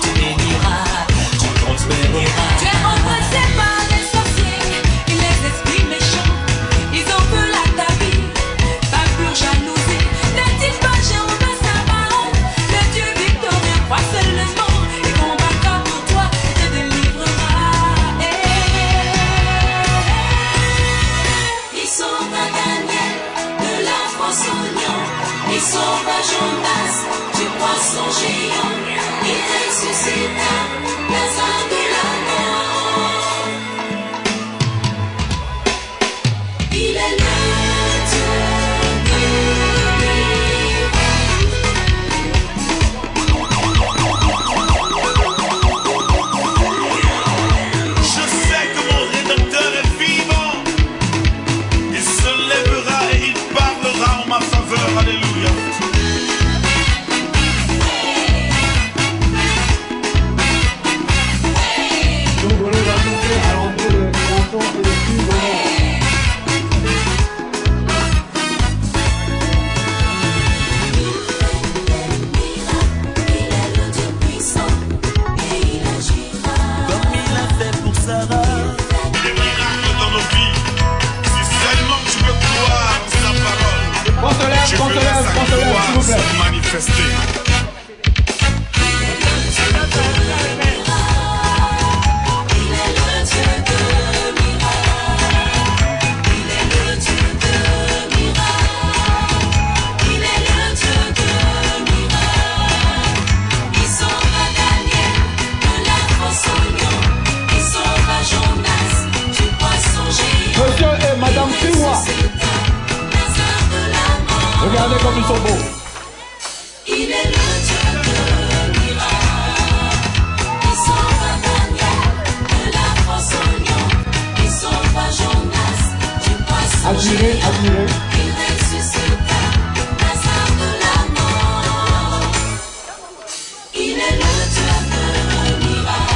tu béniras, tu prospéreras. Tu es embrassé par les sorciers et les esprits méchants. Ils en veulent à ta vie, par pure jalousie. N'est-il pas Jéhovah Sabaoth, le Dieu victorieux, crois seulement. Il combattra pour toi et te délivrera. Il sauva Daniel de la fosse au lion. Il sauva Jonas du poisson géant. Il ressuscita Lazare de la mort. Il est le Dieu de Je sais que mon Rédempteur est vivant. Il se lèvera et il parlera en ma faveur. Alléluia. Donc on va chanter à l'entrée de chansons et de films. Il est le Dieu puissant et il agira. Comme il a fait pour Sarah. Des miracles dans nos vies. Si seulement tu veux croire en sa parole, Qu'on se lève, tu qu'on se verras lève, sa qu'on se lève, s'il gloire vous plaît. se manifester. Il est le Dieu de miracles. Il est le Dieu de miracles. Il est le Dieu de miracles. Il sauva Daniel de la fosse au lion. Il sauva Jonas du poisson géant. Monsieur et Madame Siwa, Ressuscita Lazare de la mort. regardez comme ils sont beaux. Il est le Dieu de miracles. Il sauva Daniel de la fosse au lion. Il sauva Jonas du poisson Admirez, géant. admirez. Il ressuscita Lazare de la mort. Il est le Dieu de miracles.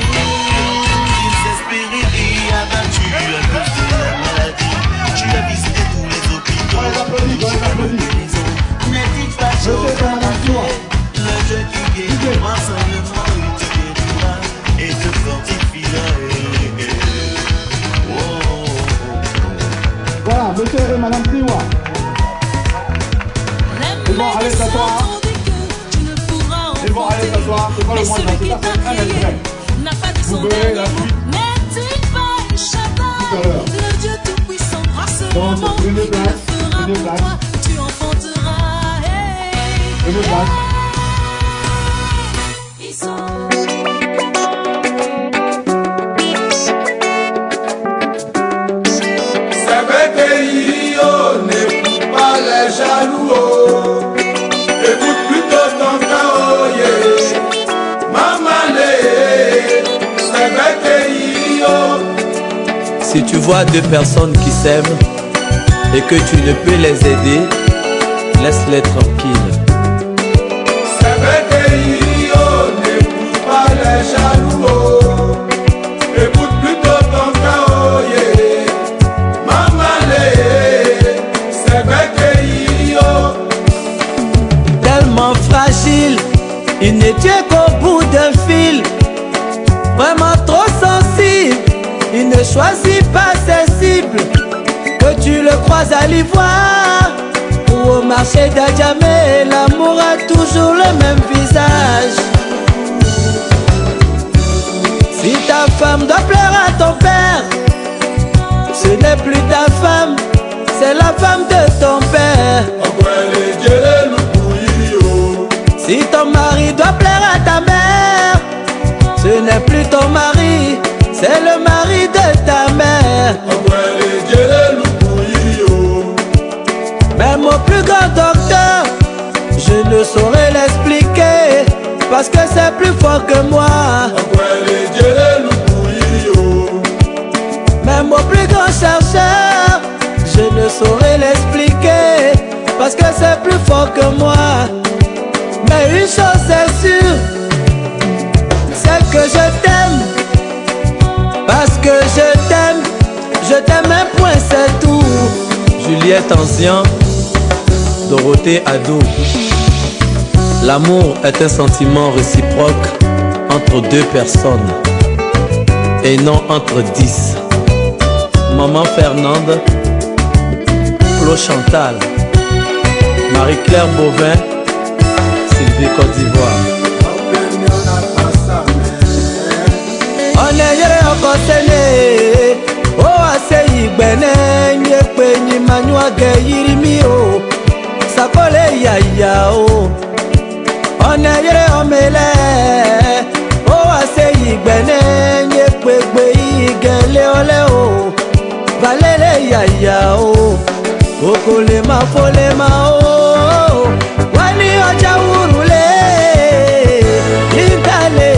Ils espéraient et abattu à cause de la maladie. Tu as visité tous les hôpitaux. On les applaudit, on les applaudit. N'est-il pas Monsieur et Madame Siwa, le Dieu qui guérit, moi seulement il te guérira et te fortifiera. Oh, oh, voilà, monsieur et Madame Siwa. Ils vont aller s'asseoir. Ils vont aller s'asseoir. C'est pas le moins grand, c'est un extrait. Vous verrez la suite N'est-il pas Shabbat, tout à l'heure. le Dieu tout-puissant, crois Donc, seulement. une Il place, le fera une pour place. toi, tu enfanteras. Je me passe. Ils sont C'est vrai pays, oh, n'écoute pas les jaloux, oh. Écoute plutôt ton cœur, oh, yeah. Maman, c'est vrai pays, oh. Si tu vois deux personnes qui s'aiment et que tu ne peux les aider, laisse-les tranquilles. C'est vrai pays, oh, n'écoute pas les jaloux, oh. Écoute plutôt ton cœur, oh, yeah. Maman, c'est vrai pays, oh. Tellement fragile, il n'est Dieu qu'au bout d'un fil. Vraiment trop sensible, il ne choisit pas ses cibles. Que tu le croises à l'ivoire ou au marché d'Adjamé, l'amour a toujours le même visage. Si ta femme doit pleurer à ton père, ce n'est plus ta femme, c'est la femme de ton père. Si ton mari doit pleurer à ta mère, ce n'est plus ton mari, c'est le mari de ta mère. Même au plus grand docteur, je ne saurais l'expliquer, parce que c'est plus fort que moi. Même au plus grand chercheur, je ne saurais l'expliquer, parce que c'est plus fort que moi. Mais une chose est sûre, c'est que je t'aime, Je t'aimais point, c'est tout. Juliette Ancien, Dorothée Adou. L'amour est un sentiment réciproque entre deux personnes et non entre 10. Maman Fernande, Flo Chantal, Marie-Claire Bovin, Sylvie Côte d'Ivoire. On est yere okosene, o aseyi gbene nye pe ni manua ge yiri mi o, sakole yaya o. On est yere omele, o aseyi gbene nye pe gbe igele ole o, valele yaya o, kokole ma fole ma o, wani oja urule, intale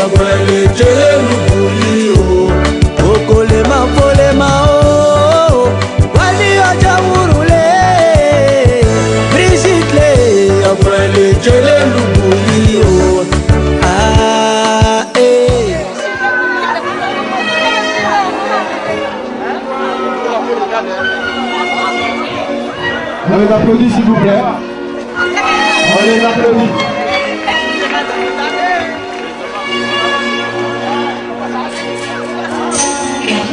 agbele jelu. Okolema folema o, wali oja wurule, Brigitte le, abuele jele lubuli o. Ah eh. On les applaudit s'il vous plaît. On les applaudit.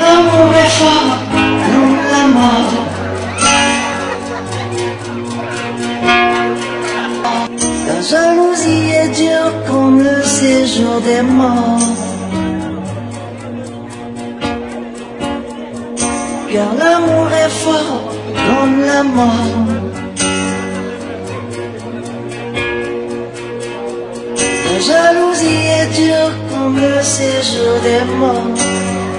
L'amour est fort comme la mort. La jalousie est dure comme le séjour des morts. Car l'amour est fort comme la mort. La jalousie est dure comme le séjour des morts.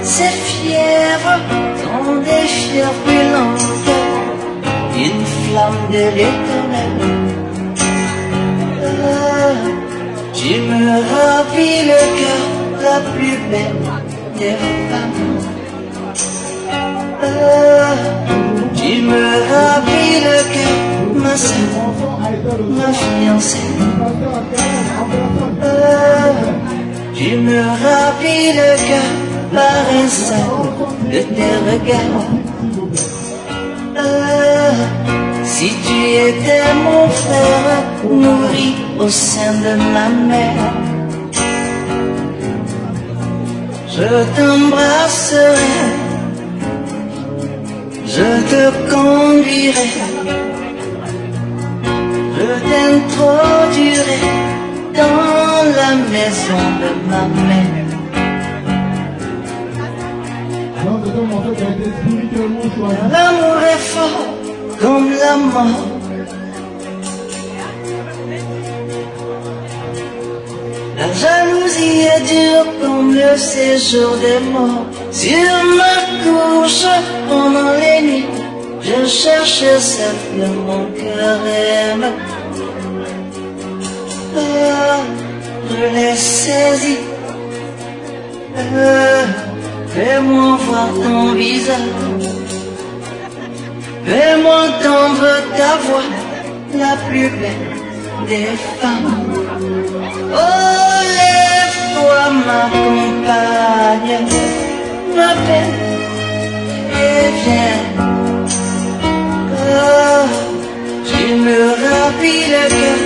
Ces fièvres sont des fièvres brûlantes, une flamme de l'éternel. Tu me remplis le cœur, la plus belle des femmes. Tu me remplis le cœur, ma sœur, ma fiancée. Tu me remplis le cœur par un seul de tes regards. Si tu étais mon frère, nourri au sein de ma mère, je t'embrasserai, je te conduirai, je t'introduirai dans la maison de ma mère. L'amour est fort comme la mort. La jalousie est dure comme le séjour des morts. Sur ma couche pendant les nuits, je cherche celle que mon cœur aime. Je l'ai saisie. Fais-moi voir ton visage, fais-moi entendre ta voix, la plus belle des femmes. Oh, lève-toi ma compagne, ma belle, et viens. Oh, tu me remplis le cœur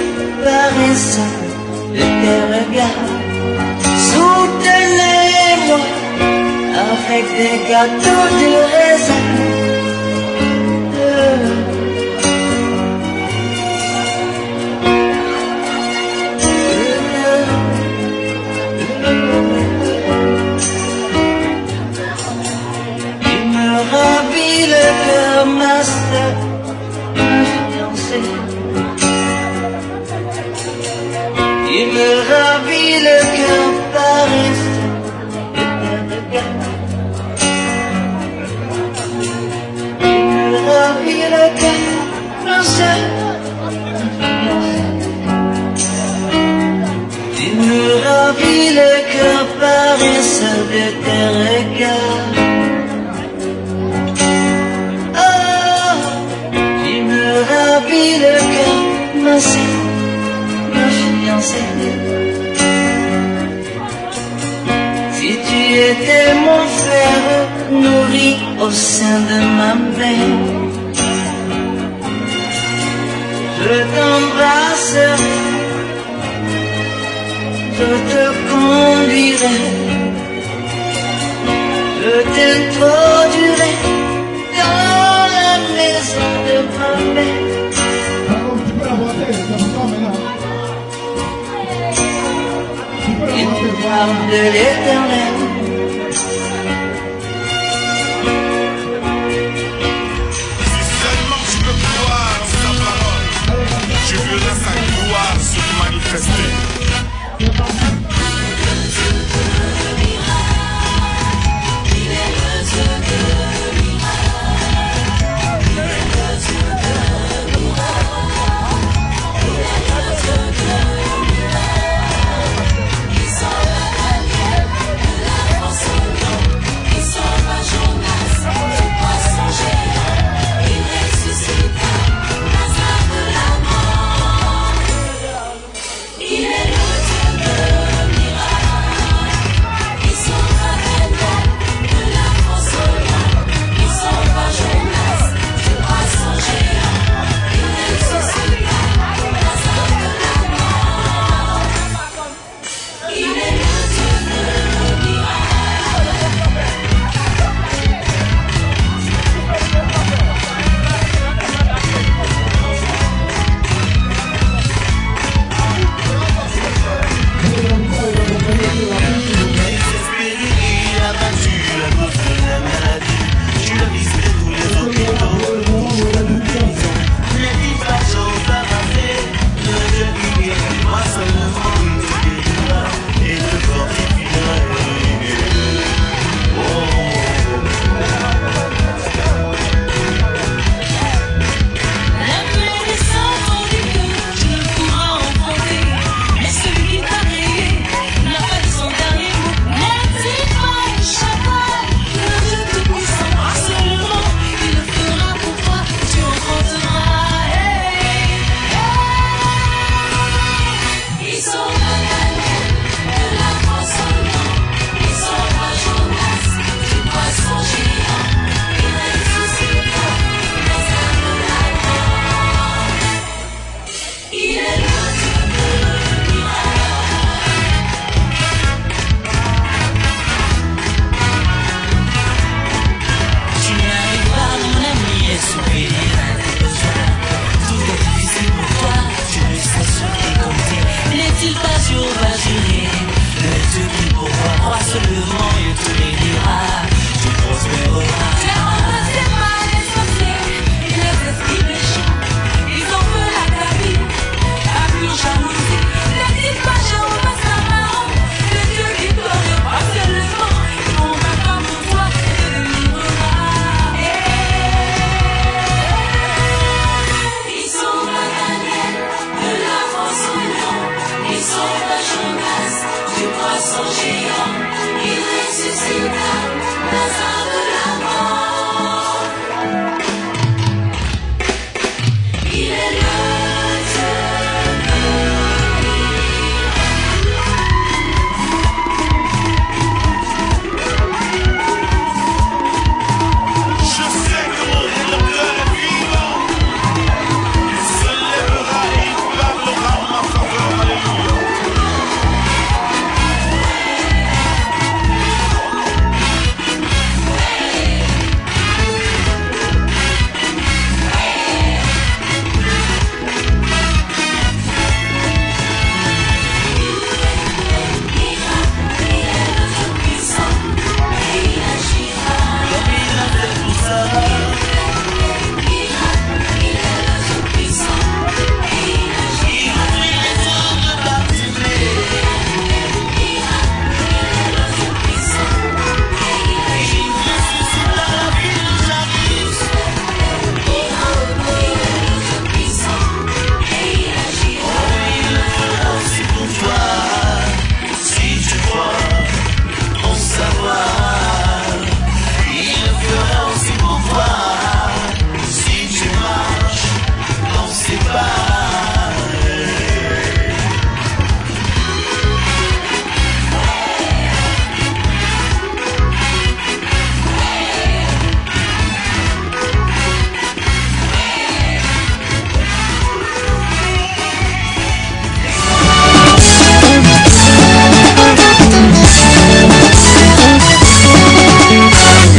par un seul de tes regards. Soutenez-moi avec des gâteaux de raisin. Tu me remplis le cœur, ma sœur, ma fiancée. Tu me remplis le cœur par un seul de tes regards. Remplis le cœur, ma sœur. Tu me remplis le cœur par un seul de tes regards. Oh, tu me remplis le cœur, ma sœur, ma fiancée. au sein de ma main. Je t'embrasserai, je te conduirai, je t'introduirai dans la maison de ma mère. Une femme de l'Éternel. Si seulement je peux croire en sa parole, je verrai sa gloire se manifester. Ils sont la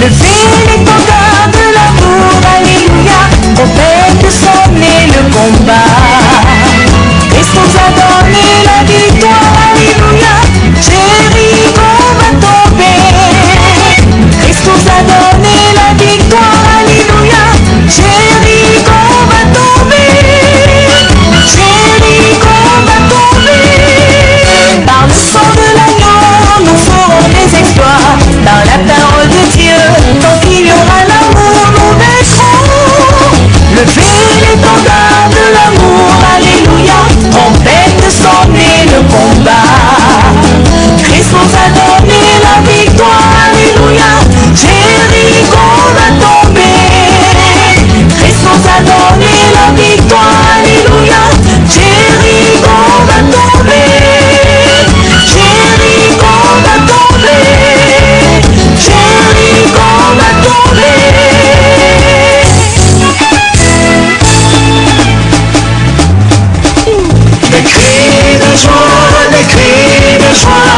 Levez l'étendard de l'amour, alléluia. Trompette sonner le combat. Christ nous a donné la victoire, alléluia. Jéricho va tomber. Christ nous a donné la victoire, alléluia. Jéricho va tomber. Jéricho va tomber. Par le sang de l'agneau, nous ferons des exploits. Par la parole de Dieu, tant qu'il y aura l'amour, nous vaincrons. Levez l'étendard de l'amour, alléluia. Trompette sonner le combat. Christ nous a donné la victoire, alléluia. Jéricho va tomber. Christ nous a donné la victoire, alléluia. Jéricho va tomber. Jéricho va tomber. Jéricho va tomber. Des cris de joie, des cris de joie.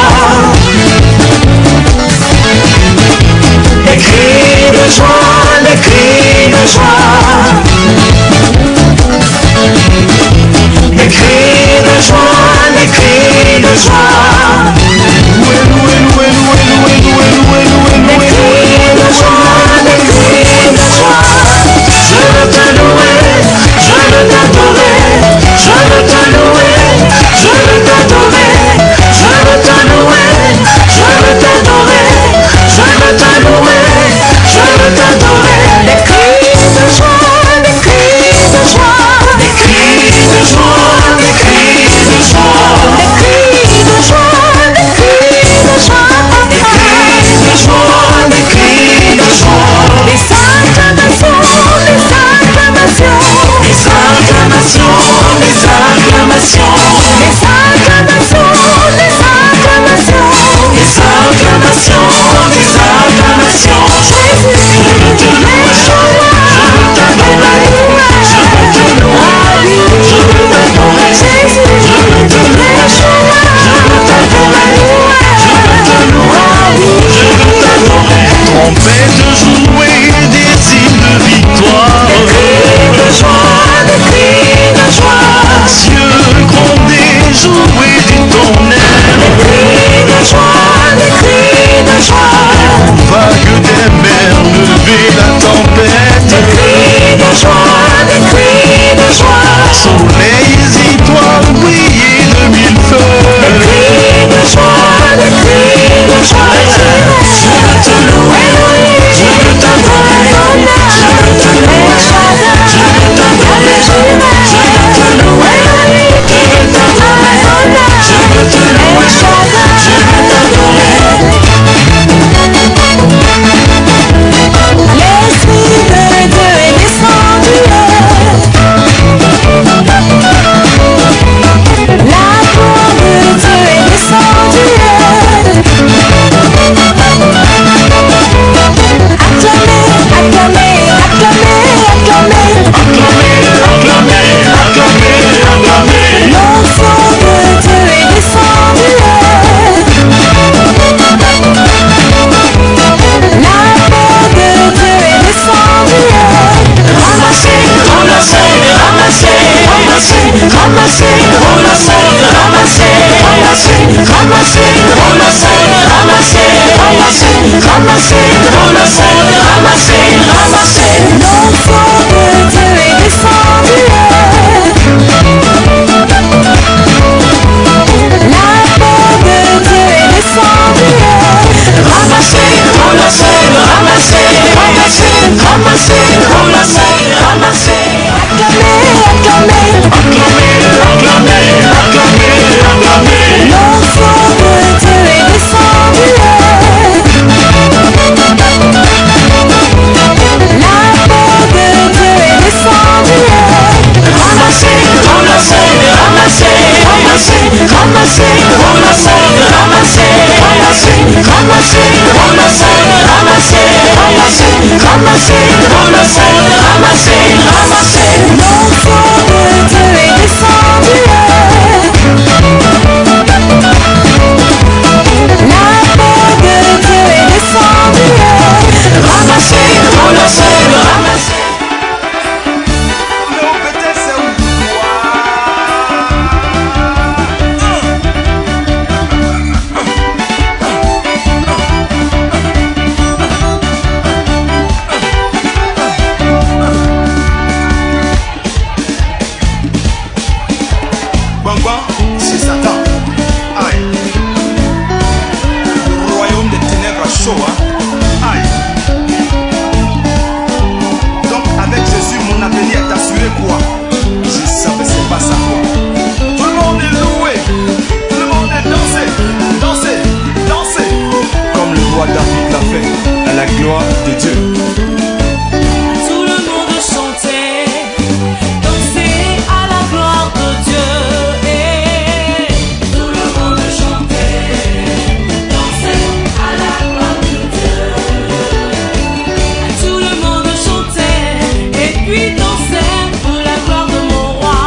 Des cris de joie, des cris de joie. Des cris de joie, des cris de joie. Des cris de joie, des cris de joie. Je veux te louer, je veux t'adorer, je veux te louer, je veux t'adorer, je veux te louer, je veux t'adorer, je veux te louer, je veux t'adorer. Des cris de joie, des cris de joie, des cris de joie, des cris de joie, des cris de joie, des cris de joie, des cris de joie, des cris de joie. Les acclamations, les acclamations, les acclamations, les acclamations, les acclamations, les acclamations, les acclamations, les acclamations. Jésus, je veux te louer, je veux t'adorer, je veux te louer, je veux t'adorer. Jésus, je veux te louer, je veux t'adorer, je veux te louer, je veux t'adorer. Trompette jouer des hymnes de victoire. Des cris de joie, des cris de joie. Cieux gronder, jouer du tonnerre. Des cris de joie, des cris de joie. Vague des mers, lever la tempête. Des cris de joie, des cris de joie. Soleil et étoiles, briller de mille feux. Des cris de joie, des cris de joie. Je veux te louer, je veux t'adorer, je veux te louer, je veux t'adorer, je veux te louer, je veux t'adorer, je veux te louer, je veux t'adorer. L'Esprit de Dieu est descendu. L'amour de Dieu est descendu. Acclamez, acclamez, acclamez, acclamez, acclamez, acclamez. L'enfant de Dieu est descendu. L'amour de Dieu est descendu. Ramassez, ramassez, ramassez, ramassez, ramassez, ramassez, ramassez, ramassez, ramassez, ramassez, ramassez, ramassez, ramassez, ramassez, ramassez. L'enfant de Dieu est descendu. L'amour de Dieu est descendu. Ramassez, ramassez, ramassez, ramassez, ramassez, ramassez, ramassez. Acclamez, acclamez, acclamez, acclamez, acclamez, acclamez. L'enfant de Dieu est descendu. L'amour de Dieu est descendu. Ramassez, ramassez, ramassez, ramassez, ramassez, ramassez, ramassez, ramassez, ramassez, ramassez, ramassez, ramassez, ramassez, ramassez, ramassez, ramassez. L'enfant de Dieu est descendu. L'amour de Dieu est descendu. de Dieu. Tout le monde chantait, dansait à la gloire de Dieu. Tout le monde chantait, dansait à la gloire de Dieu. Tout le monde chantait et puis dansait pour la gloire de mon roi.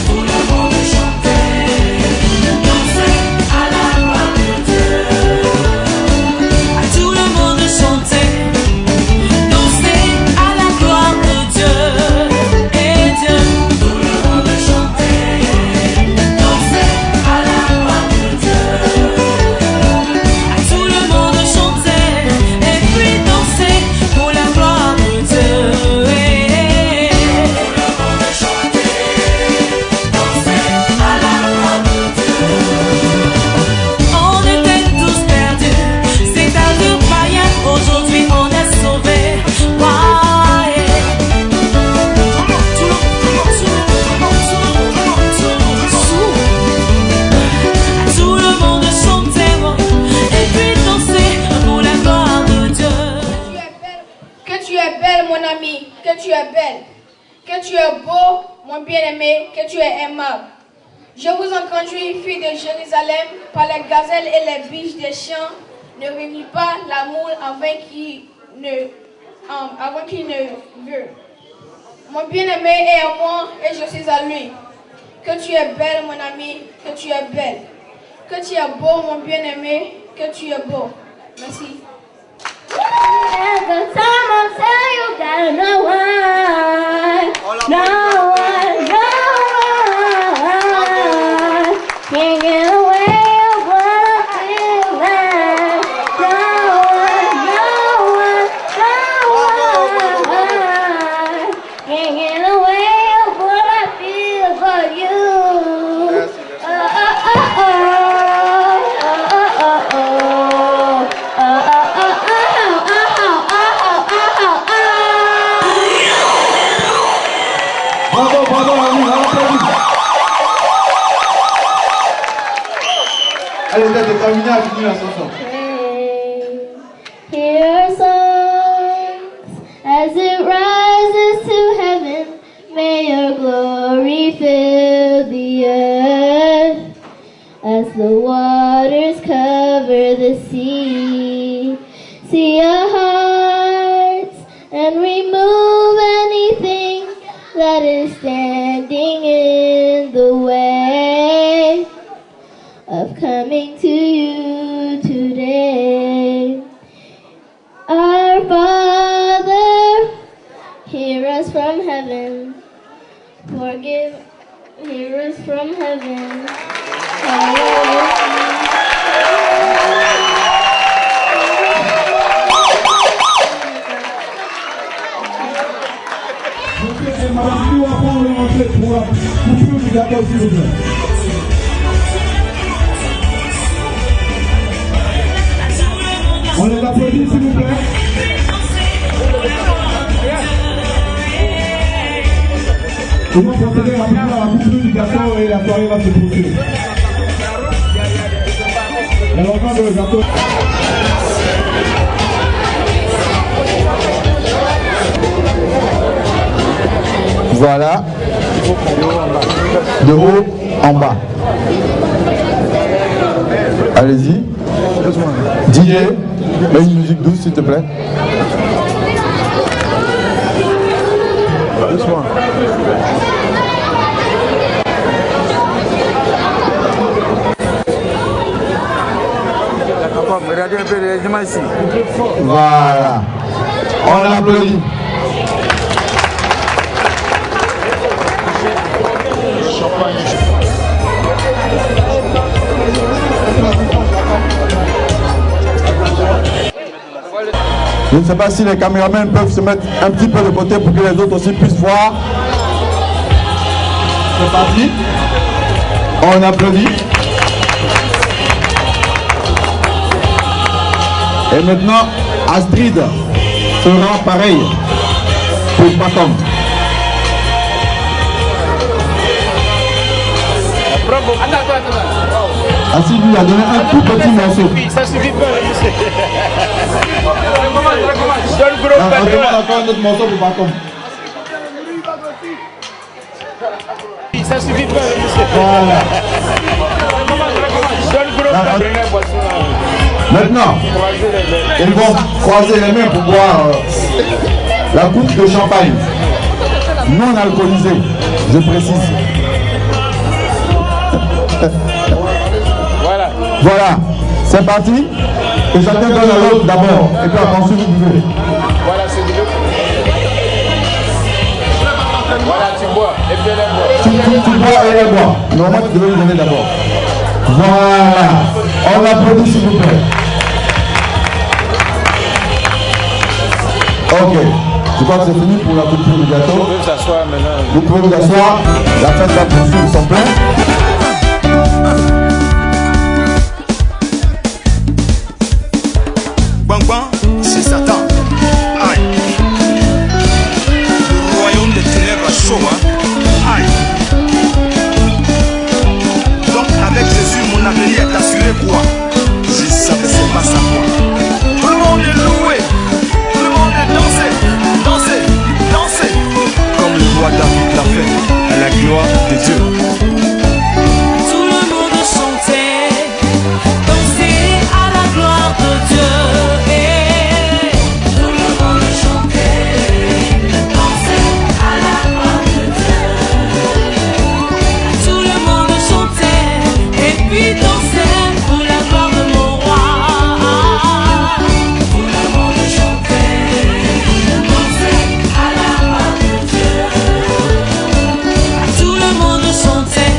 Tout le monde chantait, dansait à la gloire de Dieu. Tout le monde chantait, dansait à la gloire de Dieu. Et Dieu, tout le monde chantait, dansait à la gloire de Dieu. Tout le monde chantait et puis dansait pour la gloire de Dieu. Tout le monde chantait, dansait à la gloire de Dieu. On était tous perdus, c'est un jour païen, aujourd'hui on est sauvés. Tout le monde chantait et puis dansait pour la gloire de Dieu. Que tu es belle, mon ami, que tu es belle. Que tu es beau, mon bien-aimé, que tu es aimable. Je vous en conjure, filles de Jérusalem, par les gazelles et les biches des champs, ne réunis pas l'amour avant qu'il ne veut. Mon bien-aimé est à moi et je suis à lui. Que tu es belle, mon ami, que tu es belle. Que tu es beau, mon bien-aimé, que tu es beau. Merci. Every time I say you gotta know why. No one can't get away with what I feel like. No one can't get away with what I feel for you. Bravo, bravo, ami, on applaudit. Allez, t'es terminé à finir la chanson. Hear our songs as it rises to heaven. May your glory fill the earth as the waters cover the sea. See our hearts and remove anything that is standing in the way of coming to you today. Our Father, hear us from heaven. Hear us from heaven. Madame, nous avons le manger pour la coupure du gâteau, s'il vous plaît. On les applaudit, s'il vous plaît. Nous allons procéder rapidement à la coupure du gâteau et la soirée va se poursuivre. Et on va le gâteau. Voilà, de haut en bas. Allez-y. DJ, mets une musique douce s'il te plaît. Doucement. Regardez un peu les gens ici. Voilà. On applaudit. Je ne sais pas si les caméramans peuvent se mettre un petit peu de côté pour que les autres aussi puissent voir. C'est parti. On applaudit. Et maintenant, Astrid fera pareil pour Pacom. Astrid lui a donné un tout petit morceau. Ça suffit pas. On demande encore un autre morceau pour Bacom. Ça suffit pas, monsieur. Voilà. Maintenant, ils vont croiser les mains pour boire la coupe de champagne non alcoolisée, je précise. Voilà. Voilà, c'est parti. Et chacun donne à l'autre d'abord. Et puis ensuite vous buvez. Voilà, c'est du voilà, tu bois. Et puis elle boit. Tu bois et elle boit. Normalement, tu devais lui donner d'abord. Voilà. On l'applaudit s'il vous plaît. Ok. Je crois que c'est fini pour la coupure du gâteau. Vous pouvez vous asseoir maintenant. Vous pouvez vous asseoir. La fête va poursuivre son plein. Bang bang, c'est Satan. Aïe. Le royaume des ténèbres chaud, hein. Aïe. Donc avec Jésus, mon avenir est assuré quoi? Je savais c'est pas ça quoi. Tout le monde est loué. Tout le monde est dansé. Dansé. Dansé. Comme le roi David l'a fait. À la gloire de Dieu. Tout le monde chantait, dansait à la gloire de Dieu. Tout le monde chantait, dansait à la gloire de Dieu. Tout le monde chantait et puis dansait pour la gloire de mon roi. Tout le monde chantait, dansait à la gloire de Dieu. Tout le monde chantait.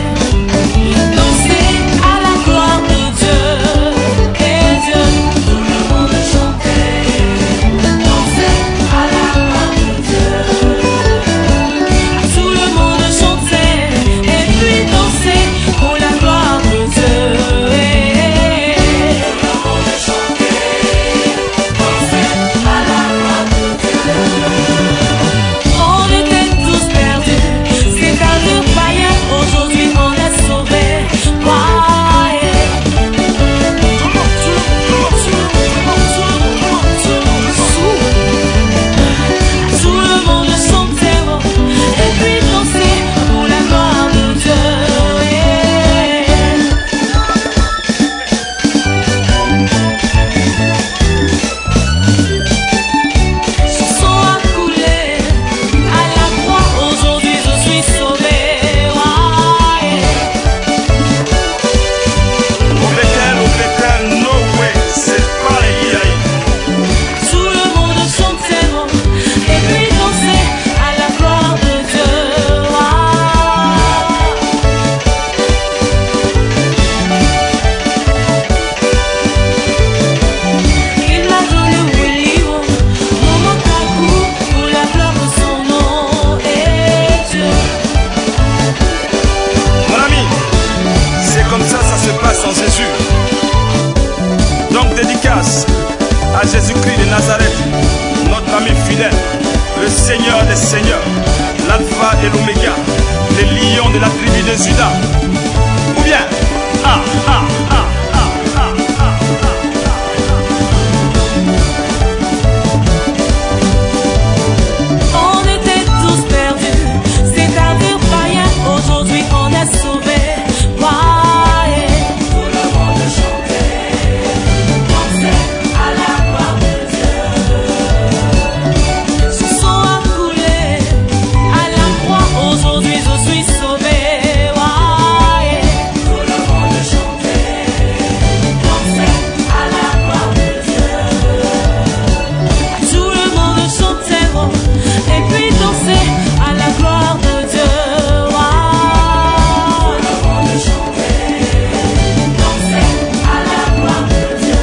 À Jésus-Christ de Nazareth, notre ami fidèle, le Seigneur des Seigneurs, l'Alpha et l'Oméga, les lions de la tribu de Juda. Ou bien, On était tous perdus, c'est un dur païen, aujourd'hui on est sauvés. Tout le monde chantait, dansait à la gloire de Dieu. Son sang a coulé à la croix, aujourd'hui je suis sauvé. Tout le monde chantait, dansait à la gloire de Dieu. Tout le monde chantait, et puis danser à la gloire de Dieu. Tout le monde chantait, dansait à la gloire de Dieu.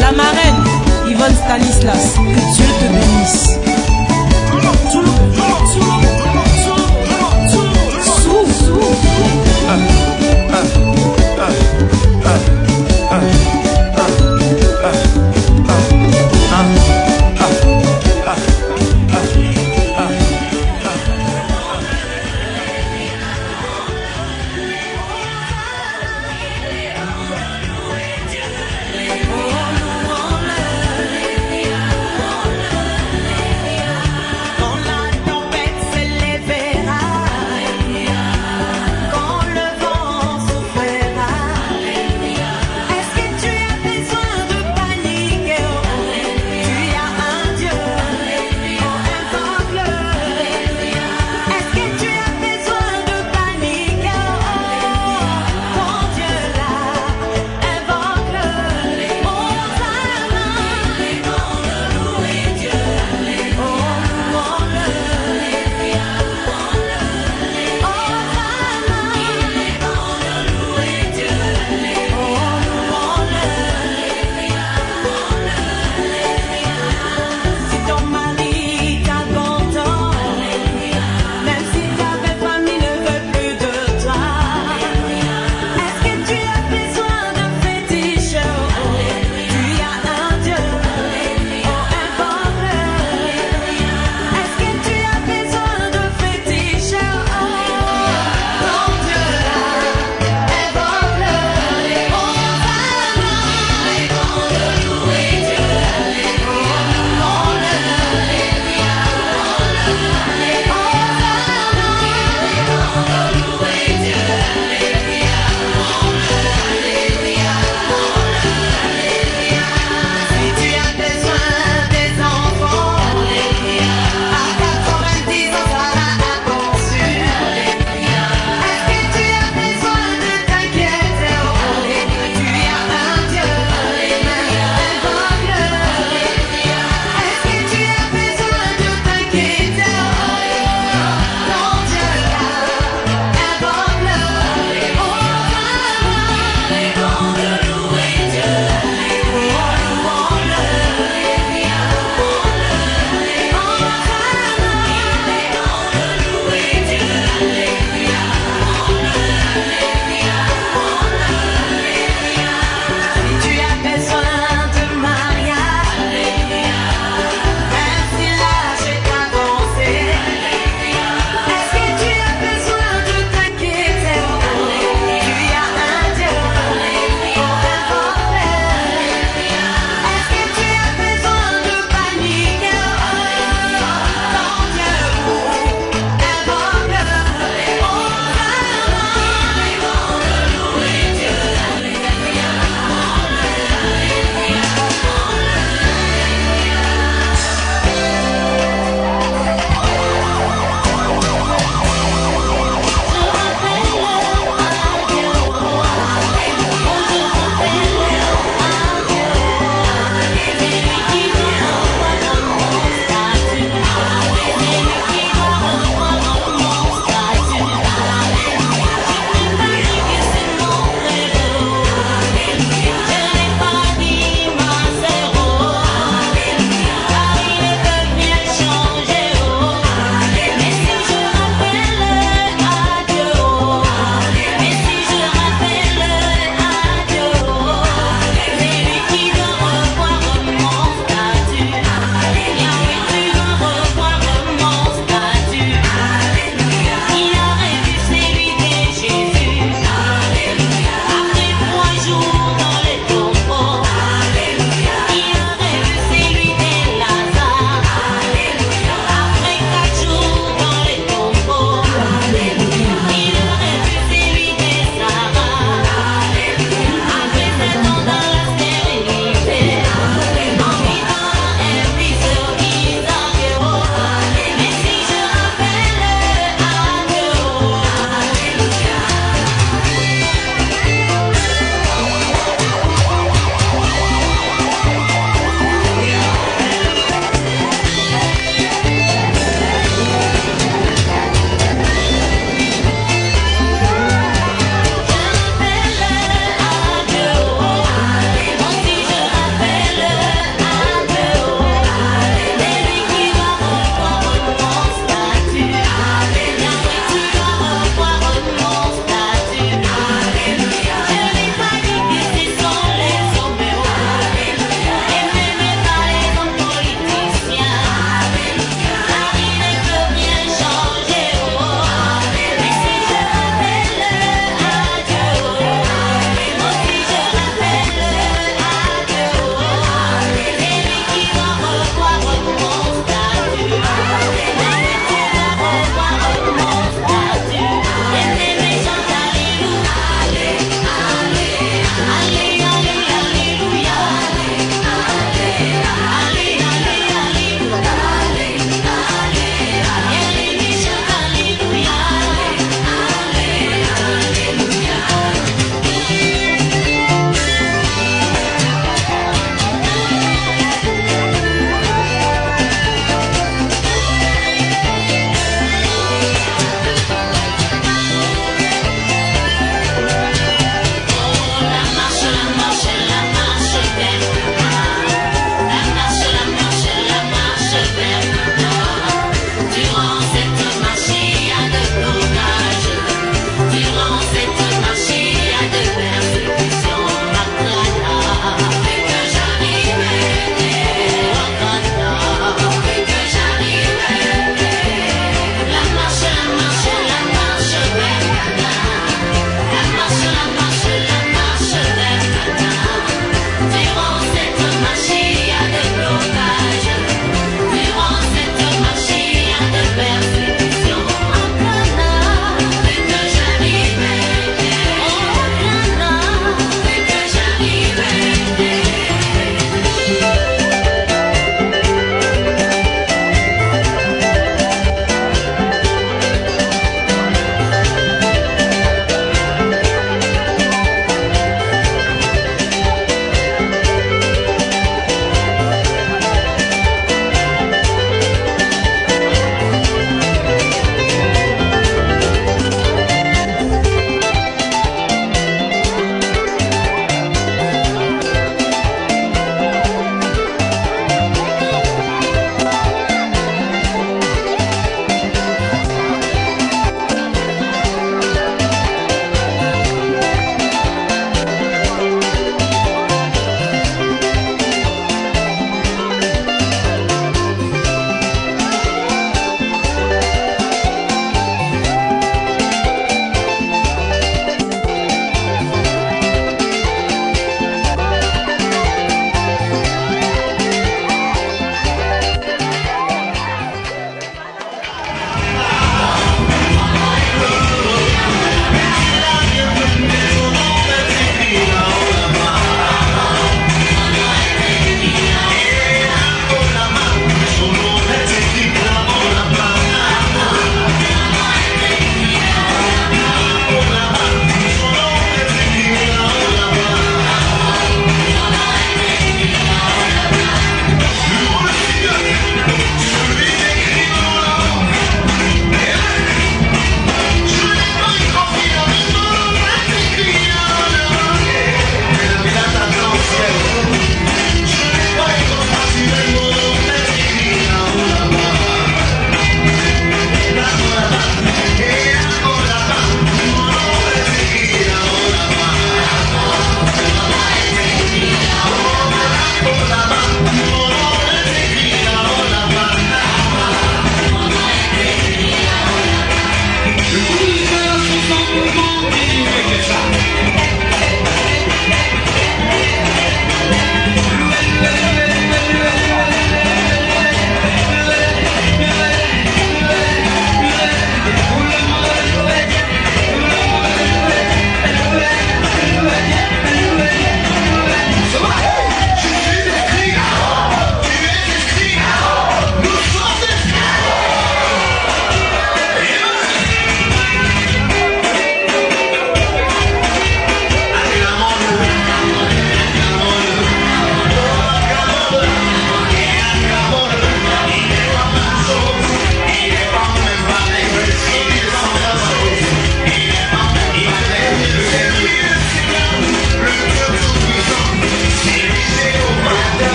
La marraine, Yvonne Stanislas, que Dieu te bénisse.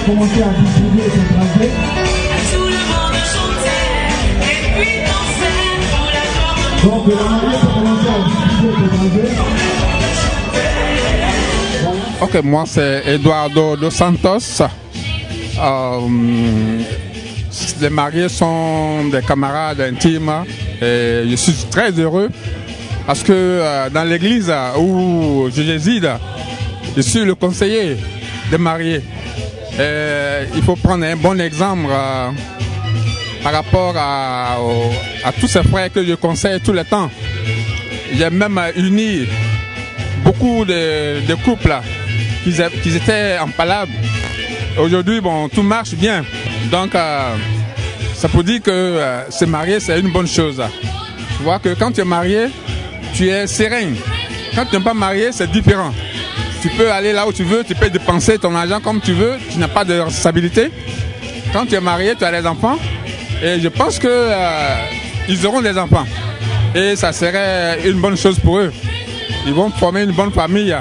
commencé à distribuer ses bracelets. Tout le monde chantait et puis dansait pour la gloire de Donc la mariée peut commencer à distribuer ses bracelets. Ok, moi c'est Eduardo dos Santos. Les mariés sont des camarades intimes et je suis très heureux parce que dans l'église où je réside, je suis le conseiller des mariés. Il faut prendre un bon exemple par rapport à tous ces frères que je conseille tout le temps. J'ai même uni beaucoup de couples qui étaient en palabre. Aujourd'hui, bon, tout marche bien. Donc, ça peut dire que se marier, c'est une bonne chose. Tu vois que quand tu es marié, tu es serein. Quand tu n'es pas marié, c'est différent. Tu peux aller là où tu veux, tu peux dépenser ton argent comme tu veux, tu n'as pas de responsabilité. Quand tu es marié, tu as des enfants. Et je pense que ils auront des enfants. Et ça serait une bonne chose pour eux. Ils vont former une bonne famille.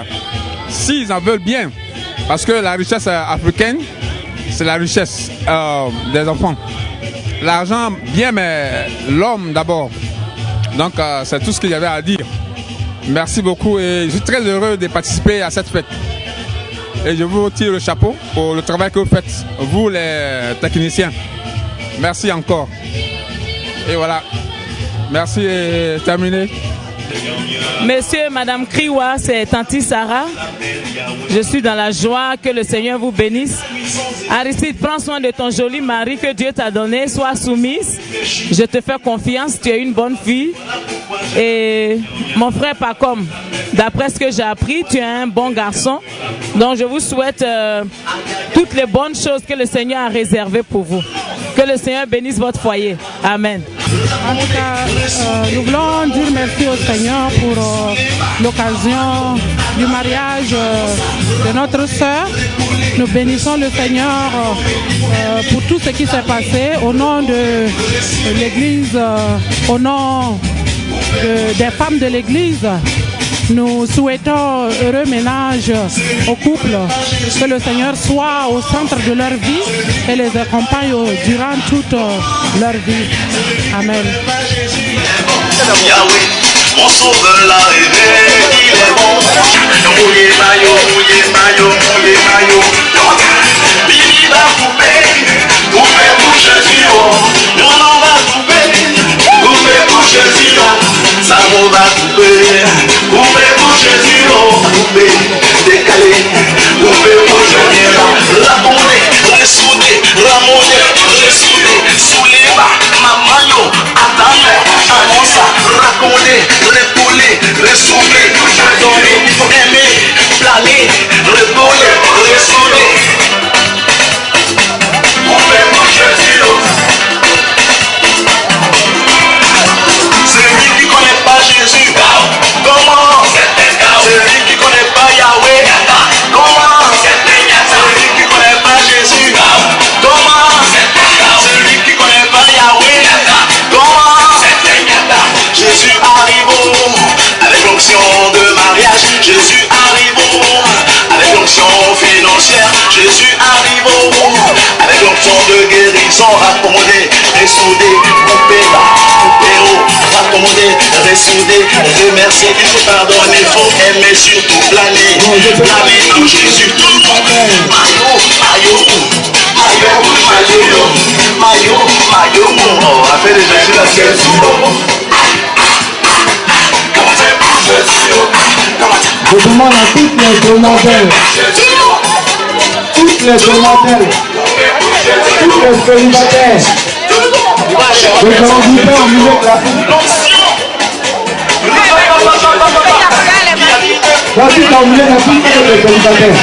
S'ils en veulent bien. Parce que la richesse africaine, c'est la richesse des enfants. L'argent, bien, mais l'homme d'abord. Donc, c'est tout ce qu'il y avait à dire. Merci beaucoup et je suis très heureux de participer à cette fête. Et je vous tire le chapeau pour le travail que vous faites, vous les techniciens. Merci encore. Et voilà. Merci et terminé. Monsieur et Madame Kriwa, c'est Tanti Sarah. Je suis dans la joie, que le Seigneur vous bénisse. Aristide, prends soin de ton joli mari que Dieu t'a donné, sois soumise. Je te fais confiance, tu es une bonne fille. Et mon frère Pacom, d'après ce que j'ai appris, tu es un bon garçon. Donc je vous souhaite toutes les bonnes choses que le Seigneur a réservées pour vous. Que le Seigneur bénisse votre foyer. Amen. En tout cas, nous voulons dire merci au Seigneur pour l'occasion du mariage de notre sœur. Nous bénissons le Seigneur pour tout ce qui s'est passé au nom de l'Église, au nom des femmes de l'Église. Nous souhaitons heureux ménage aux couples, que le Seigneur soit au centre de leur vie et les accompagne durant toute leur vie. Amen. Yahweh, mon sauveur l'a rêvé, il est bon. Mouillé maillot, mouillé maillot, mouillé maillot. Bibi va couper pour Jésus. Non, on va couper pour Jésus. Ça on va couper pour Jésus. Couper, décaler, couper pour Jésus. Ramonner, ressouder, ramonner, ressouder, sous les bas, maman yo, attends, annonce, raconter, repouler, ressouder, pardonner, aimer, planer, repouler, ressouder. Couper pour Jésus. Celui qui connaît pas Jésus, comment? Celui qui connaît pas Yahweh, comment? Celui qui connaît pas Jésus, comment? Celui qui connaît pas Yahweh, comment? Jésus arrive avec l'onction de mariage, Jésus arrive avec l'onction financière, Jésus arrive avec l'onction de guérison, raccommoder, ressouder, couper bas, couper haut, raccommoder, ressouder, remercier, il faut pardonner, il faut aimer, surtout planer, planer en Jésus, tout le monde, maillot, maillot, maillot, maillot, on rappelle Jésus la Jésus. Je demande à toutes les demoiselles, toutes les célibataires, de grandir en milieu de la foule. Voici en milieu de la foule les célibataires.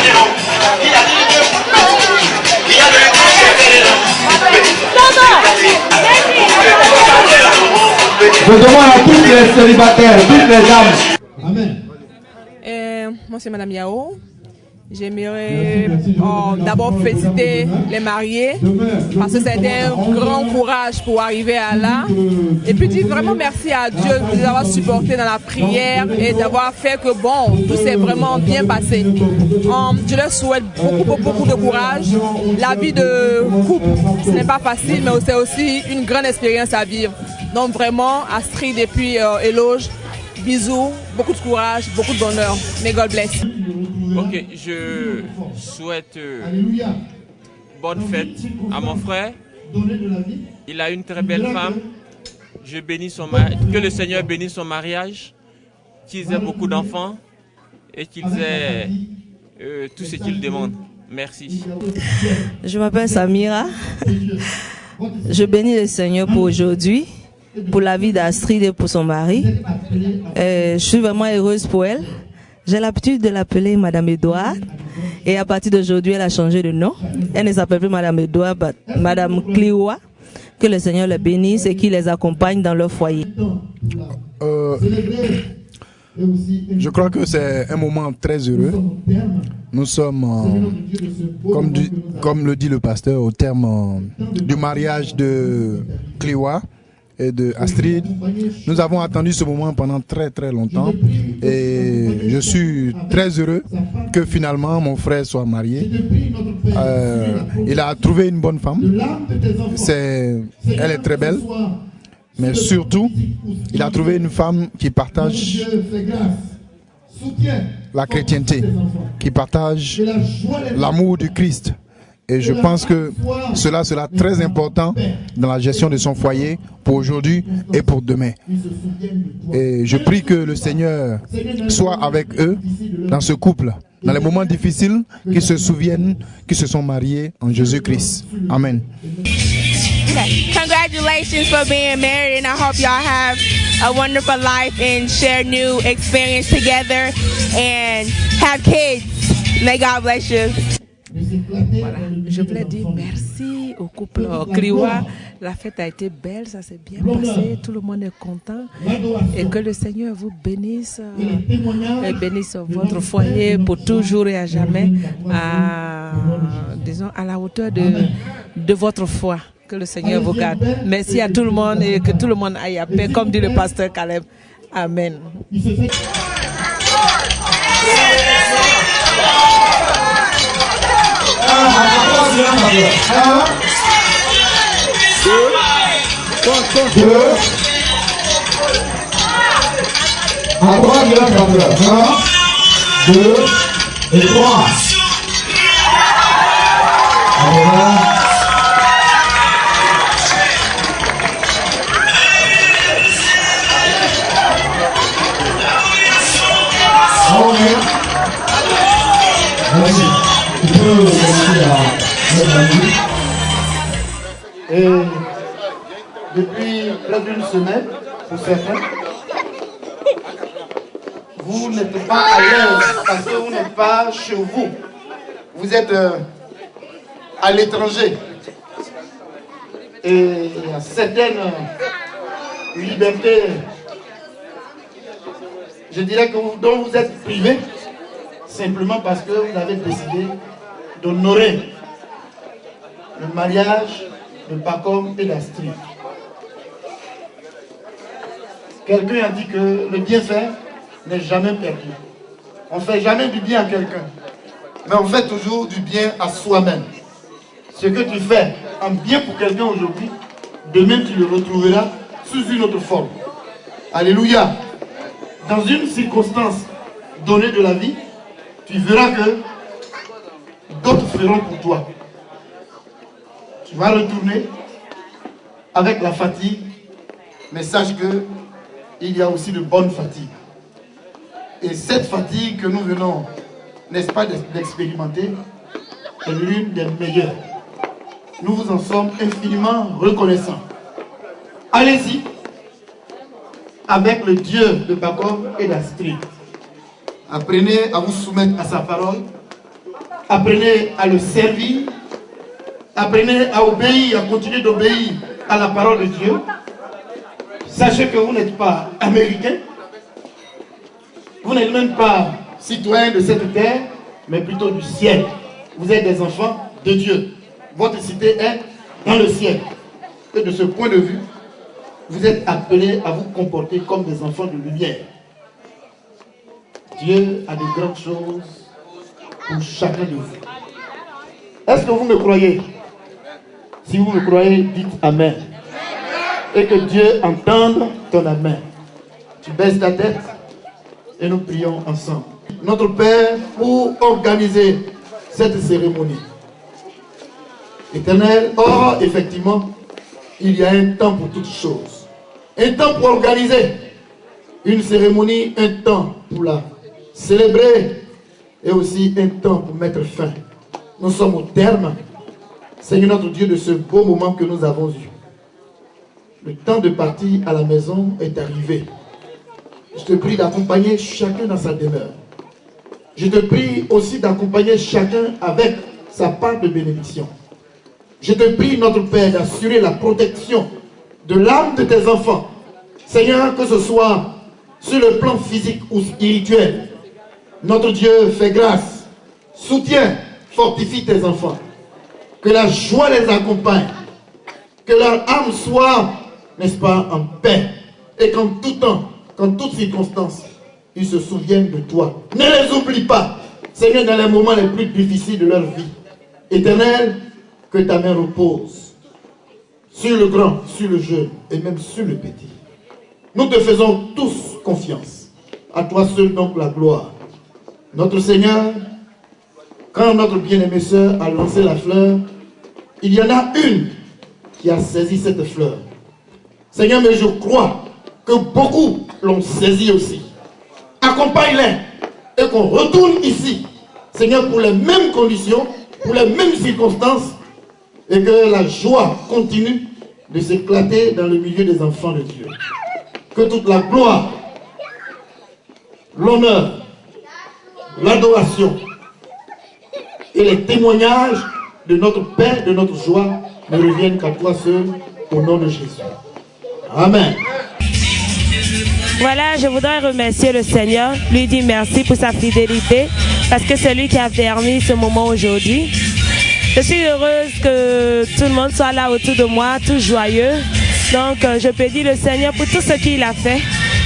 Je demande à toutes les célibataires, toutes les âmes. Amen. Moi c'est Madame Yao J'aimerais d'abord féliciter les mariés parce que c'était un grand courage pour arriver à là. Et puis dire vraiment merci à Dieu de nous avoir supportés dans la prière et d'avoir fait que bon, tout s'est vraiment bien passé. Je leur souhaite beaucoup de courage. La vie de couple, ce n'est pas facile, mais c'est aussi une grande expérience à vivre. Donc vraiment, Astrid et puis Éloge, bisous, beaucoup de courage, beaucoup de bonheur. May God bless. Ok, je souhaite bonne fête à mon frère. Il a une très belle femme. Je bénis que le Seigneur bénisse son mariage, qu'ils aient beaucoup d'enfants et qu'ils aient tout ce qu'ils demandent. Merci. Je m'appelle Samira. Je bénis le Seigneur pour aujourd'hui, pour la vie d'Astrid et pour son mari. Je suis vraiment heureuse pour elle. J'ai l'habitude de l'appeler Madame Edouard et à partir d'aujourd'hui, elle a changé de nom. Elle ne s'appelle plus Madame Edouard, mais Madame Kliwa. Que le Seigneur les bénisse et qu'il les accompagne dans leur foyer. Je crois que c'est un moment très heureux. Nous sommes, comme le dit le pasteur, au terme du mariage de Kliwa et de Astrid. Nous avons attendu ce moment pendant très longtemps et je suis très heureux que finalement mon frère soit marié. Il a trouvé une bonne femme. Elle est très belle, mais surtout il a trouvé une femme qui partage la chrétienté, qui partage l'amour du Christ. Et je pense que cela sera très important dans la gestion de son foyer pour aujourd'hui et pour demain. Et je prie que le Seigneur soit avec eux dans ce couple, dans les moments difficiles, qu'ils se souviennent qu'ils se sont mariés en Jésus-Christ. Amen. Okay. Congratulations for being married, and I hope y'all have a wonderful life and share new experience together and have kids. May God bless you. Voilà. Je voulais dire merci au couple Kliwa. La fête a été belle, ça s'est bien passé, tout le monde est content et que le Seigneur vous bénisse et bénisse votre foyer pour toujours et à jamais, disons à la hauteur de votre foi. Que le Seigneur vous garde. Merci à tout le monde et que tout le monde aille à paix, comme dit le pasteur Caleb. Amen. À droite de la caméra. 1, 2 et 3. Merci. Je peux remercier notre ami. Et depuis près d'une semaine, pour certains, vous n'êtes pas à l'aise parce que vous n'êtes pas chez vous. Vous êtes à l'étranger. Et il y a certaines libertés, je dirais, dont vous êtes privés, simplement parce que vous avez décidé d'honorer le mariage de Pacom et d'Astrid. Quelqu'un a dit que le bienfait n'est jamais perdu. On ne fait jamais du bien à quelqu'un, mais on fait toujours du bien à soi-même. Ce que tu fais en bien pour quelqu'un aujourd'hui, demain tu le retrouveras sous une autre forme. Alléluia. Dans une circonstance donnée de la vie, tu verras que d'autres feront pour toi. Tu vas retourner avec la fatigue, mais sache que il y a aussi de bonnes fatigues. Et cette fatigue que nous venons, n'est-ce pas, d'expérimenter, est l'une des meilleures. Nous vous en sommes infiniment reconnaissants. Allez-y avec le Dieu de Pacom et d'Astrid. Apprenez à vous soumettre à sa parole. Apprenez à le servir. Apprenez à obéir, à continuer d'obéir à la parole de Dieu. Sachez que vous n'êtes pas américain. Vous n'êtes même pas citoyen de cette terre, mais plutôt du ciel. Vous êtes des enfants de Dieu. Votre cité est dans le ciel. Et de ce point de vue, vous êtes appelés à vous comporter comme des enfants de lumière. Dieu a de grandes choses pour chacun de vous. Est-ce que vous me croyez? Si vous me croyez, dites Amen. Et que Dieu entende ton Amen. Tu baisses ta tête et nous prions ensemble. Notre Père, pour organiser cette cérémonie. Éternel, or, effectivement, il y a un temps pour toutes choses. Un temps pour organiser une cérémonie, un temps pour la célébrer et aussi un temps pour mettre fin. Nous sommes au terme, Seigneur notre Dieu, de ce beau moment que nous avons eu. Le temps de partir à la maison est arrivé. Je te prie d'accompagner chacun dans sa demeure. Je te prie aussi d'accompagner chacun avec sa part de bénédiction. Je te prie, notre Père, d'assurer la protection de l'âme de tes enfants. Seigneur, que ce soit sur le plan physique ou spirituel, notre Dieu fait grâce, soutient, fortifie tes enfants. Que la joie les accompagne. Que leur âme soit, n'est-ce pas, en paix. Et qu'en tout temps, qu'en toutes circonstances, ils se souviennent de toi. Ne les oublie pas, Seigneur, dans les moments les plus difficiles de leur vie. Éternel, que ta main repose sur le grand, sur le jeune et même sur le petit. Nous te faisons tous confiance. À toi seul donc la gloire. Notre Seigneur, quand notre bien-aimée sœur a lancé la fleur, il y en a une qui a saisi cette fleur. Seigneur, mais je crois que beaucoup l'ont saisi aussi. Accompagne-les et qu'on retourne ici, Seigneur, pour les mêmes conditions, pour les mêmes circonstances, et que la joie continue de s'éclater dans le milieu des enfants de Dieu. Que toute la gloire, l'honneur, l'adoration et les témoignages de notre paix, de notre joie ne reviennent qu'à toi seul, au nom de Jésus. Amen. Voilà, je voudrais remercier le Seigneur, lui dire merci pour sa fidélité, parce que c'est lui qui a permis ce moment aujourd'hui. Je suis heureuse que tout le monde soit là autour de moi, tout joyeux. Donc, je bénis le Seigneur pour tout ce qu'il a fait.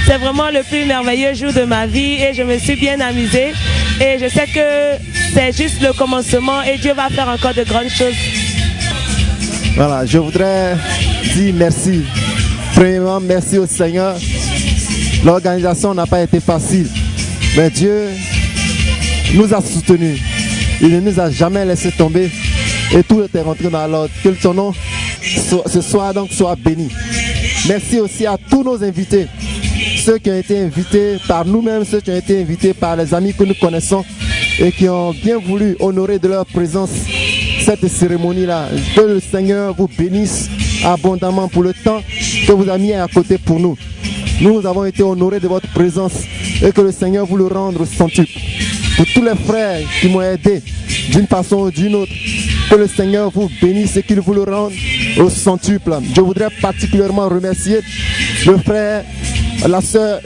C'est vraiment le plus merveilleux jour de ma vie et je me suis bien amusée. Et je sais que c'est juste le commencement et Dieu va faire encore de grandes choses. Voilà, je voudrais dire merci. Premièrement, merci au Seigneur. L'organisation n'a pas été facile, mais Dieu nous a soutenus. Il ne nous a jamais laissé tomber et tout était rentré dans l'ordre. Que ton nom ce soir donc soit béni. Merci aussi à tous nos invités, ceux qui ont été invités par nous-mêmes, ceux qui ont été invités par les amis que nous connaissons et qui ont bien voulu honorer de leur présence cette cérémonie-là. Que le Seigneur vous bénisse abondamment pour le temps que vous avez mis à côté pour nous. Nous avons été honorés de votre présence et que le Seigneur vous le rende au centuple. Pour tous les frères qui m'ont aidé d'une façon ou d'une autre, que le Seigneur vous bénisse et qu'il vous le rende au centuple. Je voudrais particulièrement remercier le frère, la sœur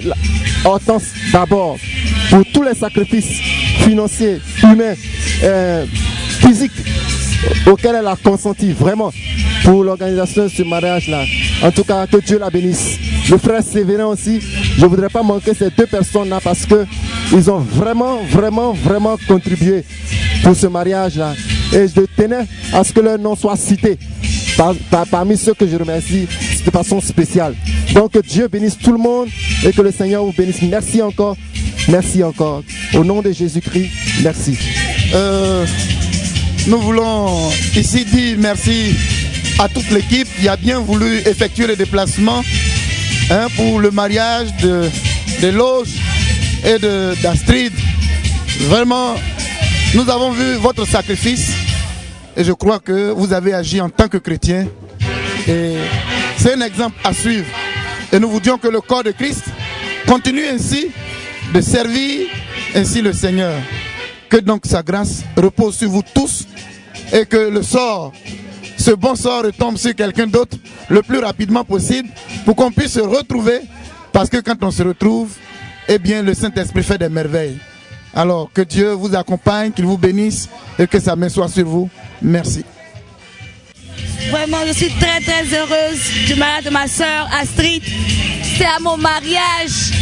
Hortense d'abord, pour tous les sacrifices financiers, humains, physiques auxquels elle a consenti vraiment pour l'organisation de ce mariage-là. En tout cas, que Dieu la bénisse. Le frère Sévérin aussi, je ne voudrais pas manquer ces deux personnes-là parce qu'ils ont vraiment contribué pour ce mariage-là. Et je tenais à ce que leur nom soit cité parmi ceux que je remercie de façon spéciale. Donc que Dieu bénisse tout le monde et que le Seigneur vous bénisse. Merci encore. Merci encore. Au nom de Jésus-Christ, merci. Nous voulons ici dire merci à toute l'équipe qui a bien voulu effectuer le déplacement pour le mariage de Loge et d'Astrid. Vraiment, nous avons vu votre sacrifice et je crois que vous avez agi en tant que chrétien. Et c'est un exemple à suivre. Et nous vous disons que le corps de Christ continue ainsi de servir ainsi le Seigneur. Que donc sa grâce repose sur vous tous et que le sort, ce bon sort retombe sur quelqu'un d'autre le plus rapidement possible pour qu'on puisse se retrouver, parce que quand on se retrouve, eh bien le Saint-Esprit fait des merveilles. Alors, que Dieu vous accompagne, qu'il vous bénisse et que sa main soit sur vous. Merci. Vraiment, je suis très très heureuse du mariage de ma soeur Astrid. C'est à mon mariage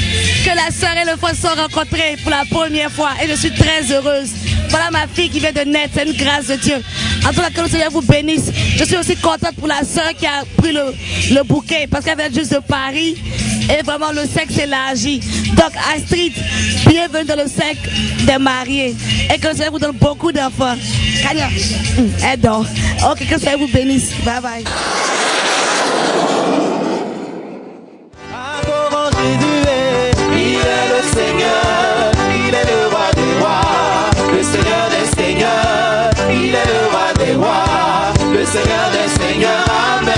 que la soeur et le frère se sont rencontrés pour la première fois et je suis très heureuse. Voilà ma fille qui vient de naître, c'est une grâce de Dieu. En tout cas, que le Seigneur vous bénisse. Je suis aussi contente pour la soeur qui a pris le bouquet parce qu'elle vient juste de Paris et vraiment le cercle s'élargit. Donc Astrid, bienvenue dans le cercle des mariés et que le Seigneur vous donne beaucoup d'enfants. Kanya, aide-donc. Ok, que le Seigneur vous bénisse. Bye bye. Il est le Seigneur, il est le roi des rois, le Seigneur des seigneurs, il est le roi des rois, le Seigneur des seigneurs, amen.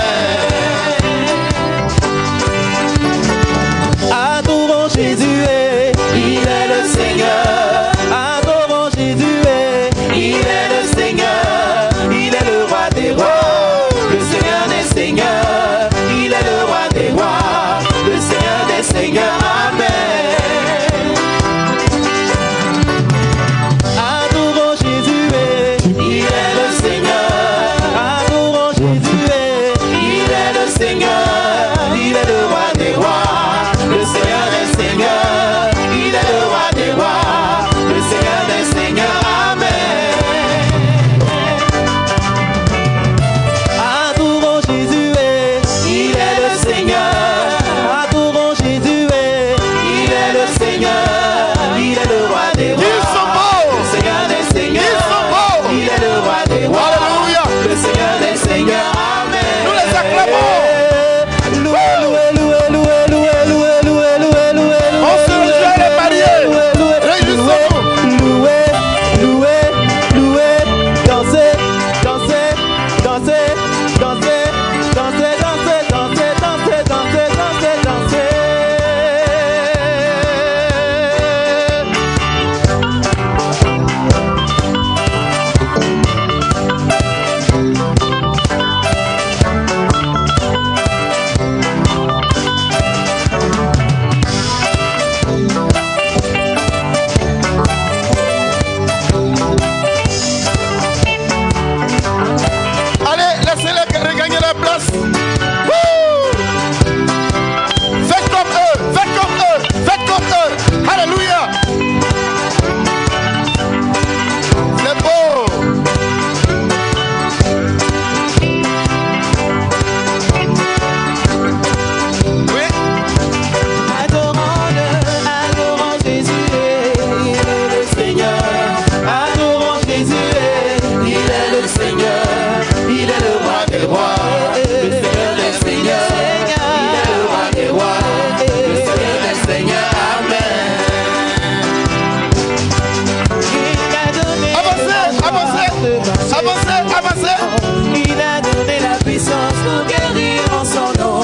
Adorons Jésus, il est le Seigneur, adorons Jésus, il est le Seigneur, il est le roi des rois, le Seigneur des seigneurs, il est le roi des rois, le Seigneur des seigneurs, amen. Adorons Jésus, il est le Seigneur. Adorons Jésus, il est le Seigneur. Il est le roi des rois, le Seigneur des seigneurs. Il est le roi des rois, le Seigneur des seigneurs, amen. Adorons Jésus, il est le Seigneur. Adorons Jésus, il est le Seigneur, il est le roi des rois, le Seigneur des seigneurs, il est le roi des rois, le Seigneur des seigneurs, amen. Nous les acclamons. Loué, loué, loué, loué, loué, loué, loué, loué, loué. On se rejoint les mariés. Réjouissons-nous. Loué, loué, loué, danser, danser, danser, danser, danser, danser, danser, danser, danser, danser, danser. Allez, laissez-les regagner la place. Wouh! Faites comme eux, faites comme eux, faites comme eux. Alléluia. C'est beau. Oui. Adorons Jésus, il est le Seigneur. Adorons Jésus, il est le Seigneur. Il est le roi des rois, le Seigneur des seigneurs. Il est le roi des rois, le Seigneur des seigneurs, amen. Avancez, avancez, avancez, avancez. Il a donné la puissance pour guérir en son nom.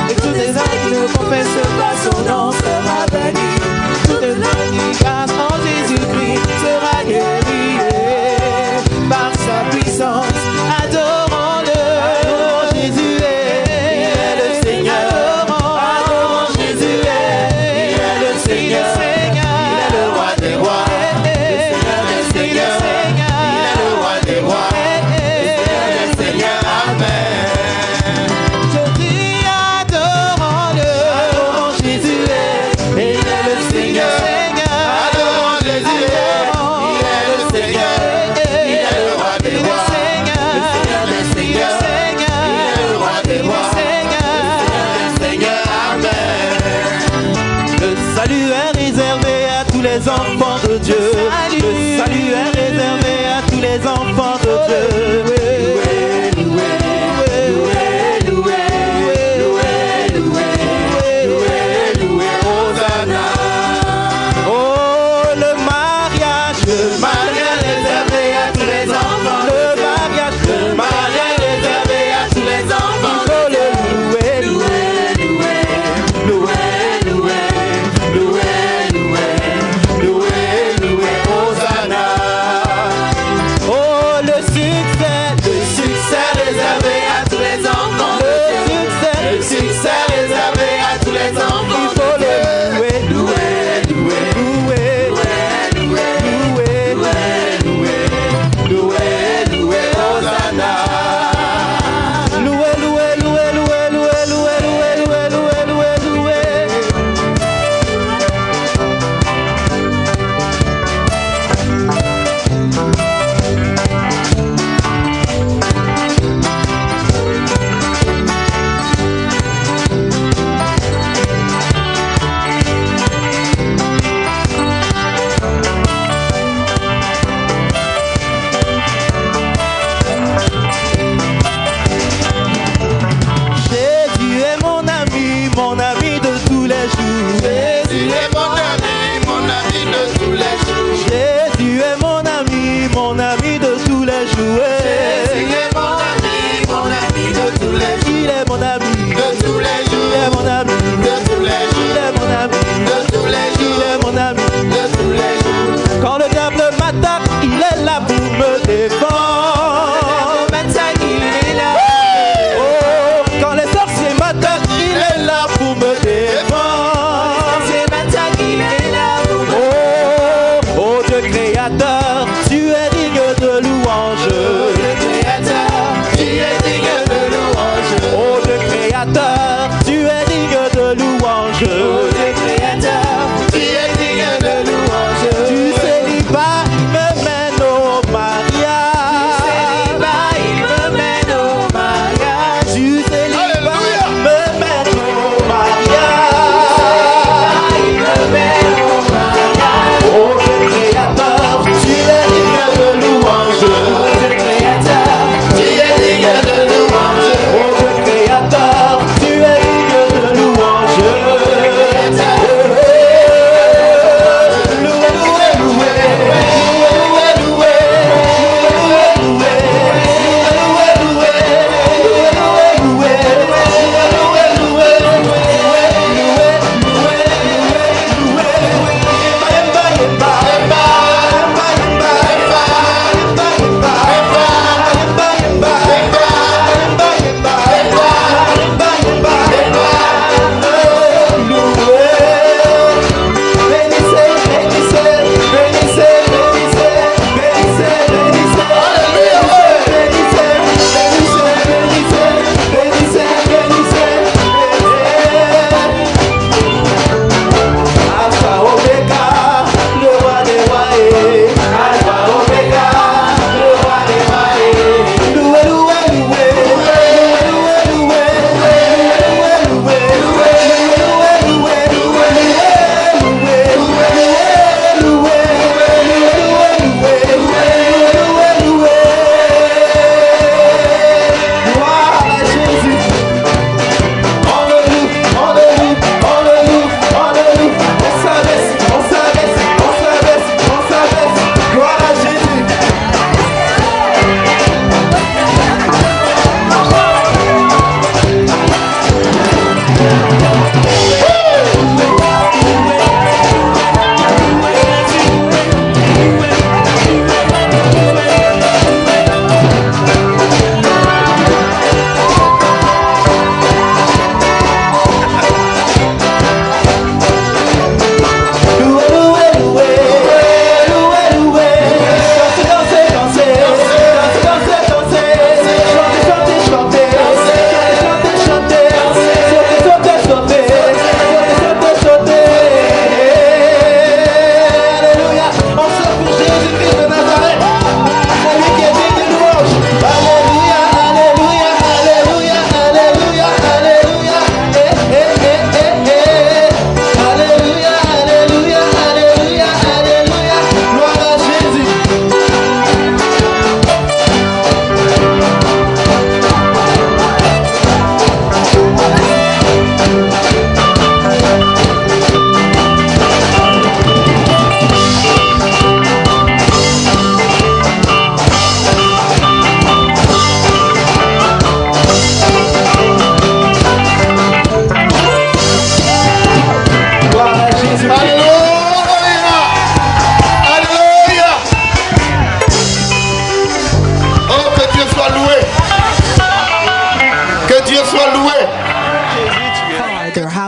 Et tous les âmes qui ne confessent pas son nom sera banni. Toute l'âme qui grâce en Jésus-Christ sera guérie par sa puissance. Adorons-le. Adorons Jésus, il est le Seigneur. Adorons Jésus, il est le Seigneur. Il est le roi des rois, le Seigneur des seigneurs. Il est le roi des rois, le Seigneur des seigneurs, amen. Je dis adorons-le. Adorons Jésus, il est le Seigneur. Adorons Jésus, il est le Seigneur. Il est le roi des rois, le Seigneur des seigneurs. Il est le roi des rois, le Seigneur des seigneurs, amen. Le salut est réservé à tous les enfants de Dieu. Le salut est réservé à tous les enfants de Dieu. Loué, loué, loué, loué, loué, loué, loué, loué, Hosanna. Oh, le mariage est réservé à tous les enfants. Le mariage est réservé à tous les enfants. Il faut le louer, louer, louer, louer, louer, louer, louer, louer, louer, Hosanna. louange. Oh Dieu créateur, tu es digne de louange. Du célibat, il me mène au mariage. Du célibat, il me mène au mariage. Du célibat, me mène au mariage. Il me mène au mariage. Oh Dieu créateur, tu es digne de louange. Oh Dieu créateur, tu es digne de louange. Oh Dieu créateur, tu es digne de louange.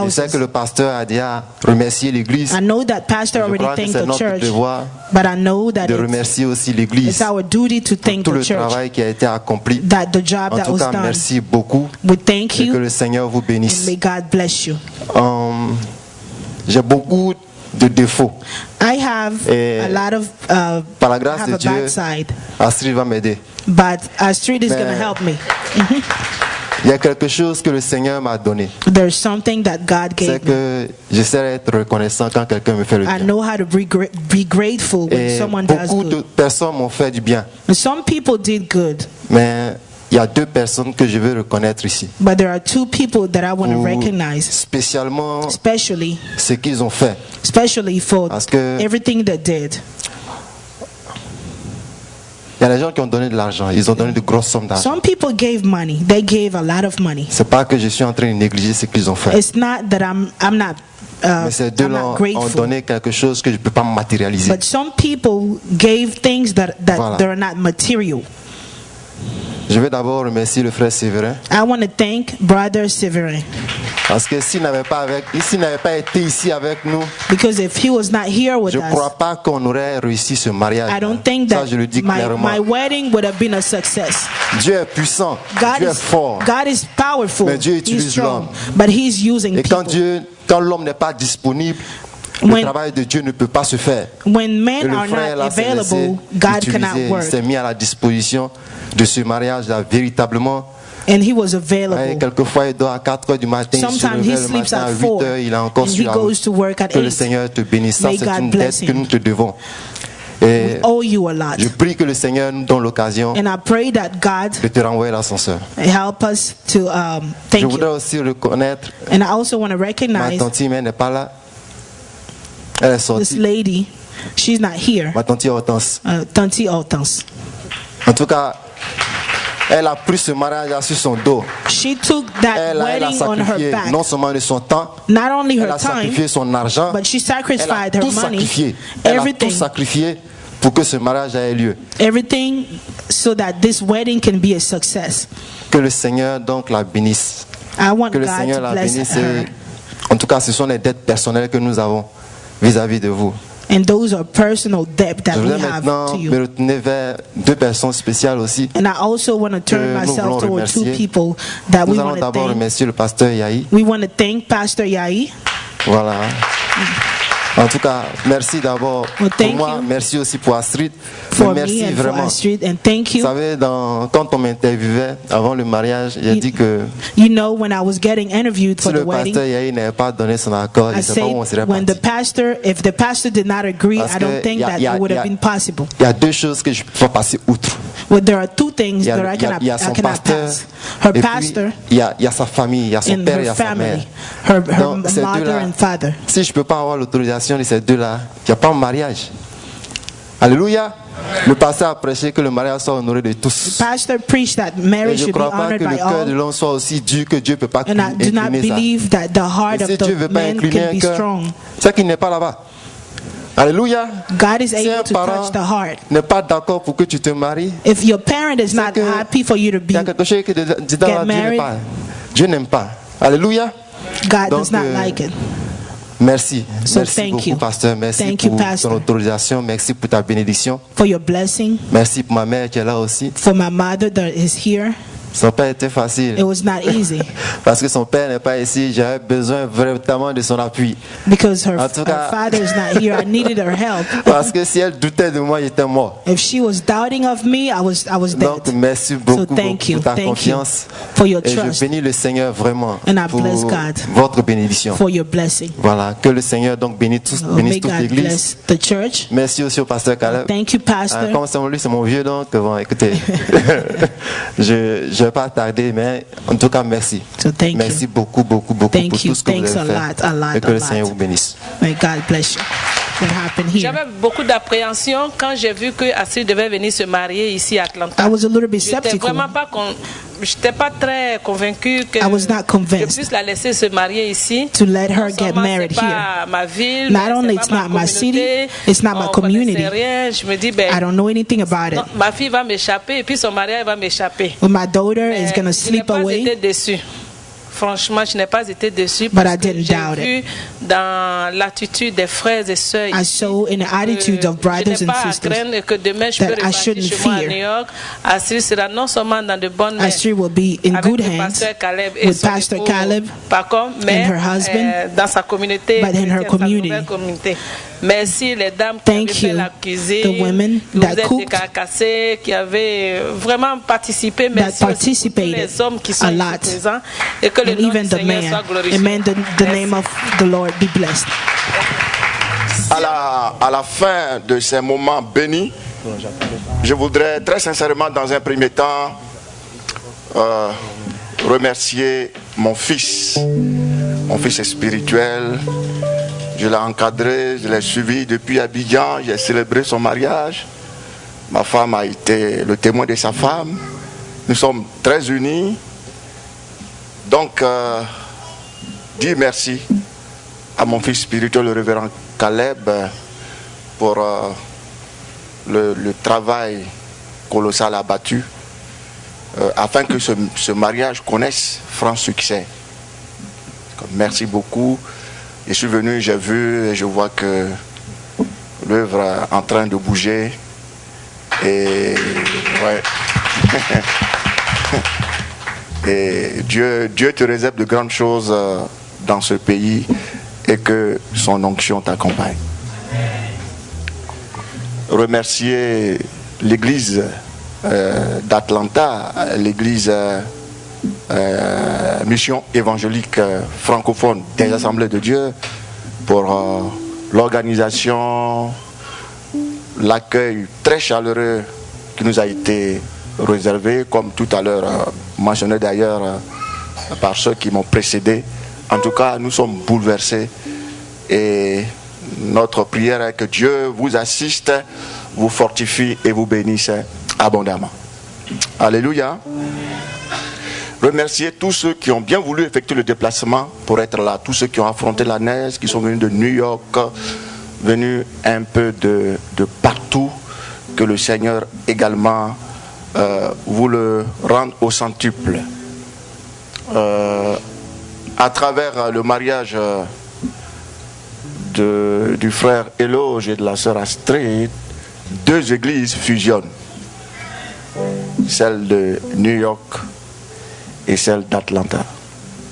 Je sais que le pasteur a déjà remercié l'église. I know that pastor Je already crois que thanked c'est the notre church, devoir but I know that de remercier aussi l'église it's our duty to pour thank tout the le church. travail qui a été accompli. That the job En that tout was cas, done. merci beaucoup We thank et you. que le Seigneur vous bénisse. May God bless you. J'ai beaucoup de défauts. I have Et a lot of par la grâce have de a Dieu, bad side, Astrid va m'aider. but Astrid is Mais- going to help me. Il y a quelque chose que le Seigneur m'a donné. There's something that God C'est gave me. que j'essaie d'être reconnaissant quand quelqu'un me fait le I bien. know how to be grateful when Et someone does beaucoup de good. personnes m'ont fait du bien. Some people did good, Mais il y a deux personnes que je veux reconnaître ici. but there are two people that I want to Ou recognize, spécialement especially ce qu'ils ont fait. for Parce que everything they did. il y a des gens qui ont donné de l'argent. Ils ont donné de grosses sommes d'argent. Some people gave money. They gave a lot of money. C'est pas que je suis en train de négliger ce qu'ils ont fait. It's not that I'm not Mais ces deux-là I'm not ont grateful. donné quelque chose que je ne peux pas matérialiser. But some people gave things that Voilà. they're not material. Je vais d'abord remercier le frère Séverin. I want to thank Brother Severin, Parce que s'il n'avait pas été ici avec nous, because if he was not here with je ne us, crois pas qu'on aurait réussi ce mariage. I don't think Ça, that je le dis my clairement. wedding would have been a success. Dieu est puissant, Dieu est fort. God is powerful. Mais Dieu He's utilise strong, l'homme. but He's using Et quand people. Dieu quand l'homme n'est pas disponible, le travail de Dieu ne peut pas se faire. When Et men le are frère not là s'est laissé available, God utiliser, cannot il work. s'est mis à la disposition de ce mariage-là véritablement. And he was Et available. quelquefois il dort à 4 heures du matin, il se Sometimes he réveille le sleeps matin à at 8 4 heures, il est encore and sur he la goes route. to work at Que le 8. Seigneur te bénisse. Ça, May c'est God une bless dette que him. nous te devons. Et Owe you a lot. je prie que le Seigneur nous donne l'occasion And I pray that God de te renvoyer l'ascenseur. help us to Je thank voudrais you. aussi reconnaître And I also want to ma recognize tante, mais elle n'est pas là. Elle est this sortie. lady. She's not here. Ma tante Hortense. Tanti Hortense. En tout cas, elle a pris ce mariage sur son dos. She took that Elle a wedding on her sacrifié back. non seulement de son temps, Not only elle her a sacrifié time, son argent, but she elle a sacrificed tout her money, sacrifié. Elle a tout everything, sacrifié pour que ce mariage ait lieu. everything, so that this wedding can be a success. Que le Seigneur donc la bénisse. I want Que le God Seigneur to la bless bénisse. her. En tout cas, ce sont les dettes personnelles que nous avons vis-à-vis de vous. And those are personal debt that Je we voudrais have maintenant to me you. retourner vers deux personnes spéciales aussi. And I also want to turn Que nous myself voulons toward two remercier. people that we Nous allons want to d'abord thank. remercier le pasteur Yahi. We want to thank Pastor Yai. Voilà. En tout cas, merci d'abord pour thank moi, you merci aussi pour Astrid. for Mais merci me and for vraiment. Astrid, and thank Vous you. savez, quand on m'interviewait avant le mariage, j'ai dit que You know, when I was getting interviewed si for the le pasteur wedding, Yahi n'avait pas donné son accord, je I ne sais pas où on said, serait when parti. the pastor, if the pastor did not agree, Parce I que don't think that it would have been possible. Il y a deux choses que je peux pas passer outre. Well, there are two things Il y a, that I il y a cannot, son I cannot pasteur, pass. Her et puis pastor il y a sa famille, il y a son and père, il y her a sa mère. family, her Donc, ces mother deux-là, and father. si je peux pas avoir l'autorisation de ces deux-là, il n'y a pas de mariage. Alléluia. Le pasteur a prêché que le mariage soit honoré de tous. Pastor preached that Et marriage je ne should be crois pas honored que le by cœur de all. l'homme soit aussi dur que Dieu ne peut pas And I do not incliner ça. believe that the heart Et si of Dieu ne the veut pas man incliner can un be cœur, strong. c'est qu'il n'est pas là-bas. Alléluia. God is Si un able to parent touch the heart. n'est pas d'accord pour que tu te maries, If your parent is not happy for you to il y be, a quelque chose que Dieu get n'aime married, pas. Dieu n'aime pas. Alléluia. God Donc, does not like it. Merci. So Merci thank beaucoup, you. pasteur. Merci Thank you, pour pastor. ton autorisation. Merci pour ta bénédiction. For your blessing, Merci pour ma mère qui est là aussi. for my mother that is here. Son père était facile. It was not easy Parce que son père n'est pas ici. J'avais besoin vraiment de son appui. because her, En tout her cas- father is not here. I needed her help. Parce que si elle doutait de moi, j'étais mort. If she was doubting of me, I was Donc, dead. merci beaucoup, thank you, pour ta thank you confiance. for your Et je trust. bénis le Seigneur vraiment And I pour bless God votre bénédiction. For your blessing. Voilà, que le Seigneur donc bénisse May toute God l'église. bless the church. Merci aussi au pasteur Caleb. Thank you, Pastor. Comme c'est lui, c'est mon vieux, donc bon, écoutez, je ne vais pas tarder, mais en tout cas, merci. thank Merci beaucoup, beaucoup, beaucoup Thank pour you. tout ce que vous Thanks avez a fait. lot, a lot, Et que a le lot. Seigneur vous bénisse. May God bless you. What happened here? J'avais beaucoup d'appréhension quand j'ai vu que Astrid devait venir se marier ici à Atlanta. I was a little bit J'étais skeptical. vraiment pas j'étais pas très convaincue que I was not je convinced puisse la laisser se marier ici. to let her Non get seulement married c'est here. pas ma ville, Not mais only c'est it's pas not ma my city, communauté, it's not my on community. connaissait rien. Je me dis, ben, I don't know anything about non, it. ma fille va m'échapper et puis son mariage va m'échapper. Well, my daughter is going to Je n'ai sleep pas away. été déçue. Franchement, je n'ai pas été déçue But parce I que didn't j'ai doubt vu dans l'attitude des frères et sœurs I ici saw in the attitude of brothers je n'ai and pas à sisters craindre que demain je peux that I repartir shouldn't chez moi à fear. New York. Astrid sera non seulement dans de bonnes mains Astrid will be in avec good le hands pasteur Caleb et with son Pastor époux, Caleb par contre, mais and her husband, dans sa communauté, but in her chrétienne, sa community. nouvelle communauté. Merci les dames qui Thank avaient fait you, la cuisine, the women qui vous that êtes cooked, décarcassés, qui avaient vraiment participé. Merci aussi pour tous les hommes qui sont a ici lot. présents et que le And nom even du the Seigneur man. soit glorifié. Amen. The name of the Lord be blessed. À la fin de ces moments bénis, je voudrais très sincèrement, dans un premier temps, remercier mon fils spirituel. Je l'ai encadré, je l'ai suivi depuis Abidjan, j'ai célébré son mariage. Ma femme a été le témoin de sa femme. Nous sommes très unis. Donc, dire merci à mon fils spirituel, le révérend Caleb, pour le travail colossal abattu, afin que ce mariage connaisse franc succès. Merci beaucoup. Je suis venu, j'ai vu et je vois que l'œuvre est en train de bouger. Et ouais. Et Dieu te réserve de grandes choses dans ce pays. et que son onction t'accompagne. Remercier l'église d'Atlanta, l'église mission évangélique francophone des Assemblées de Dieu pour l'organisation, l'accueil très chaleureux qui nous a été réservé, comme tout à l'heure mentionné d'ailleurs par ceux qui m'ont précédé. En tout cas, nous sommes bouleversés et notre prière est que Dieu vous assiste, vous fortifie et vous bénisse abondamment. Alléluia. Remercier tous ceux qui ont bien voulu effectuer le déplacement pour être là, tous ceux qui ont affronté la neige, qui sont venus de New York, venus un peu de partout, que le Seigneur également vous le rende au centuple. À travers le mariage du frère Eloge et de la sœur Astrid, deux églises fusionnent, celle de New York et celle d'Atlanta.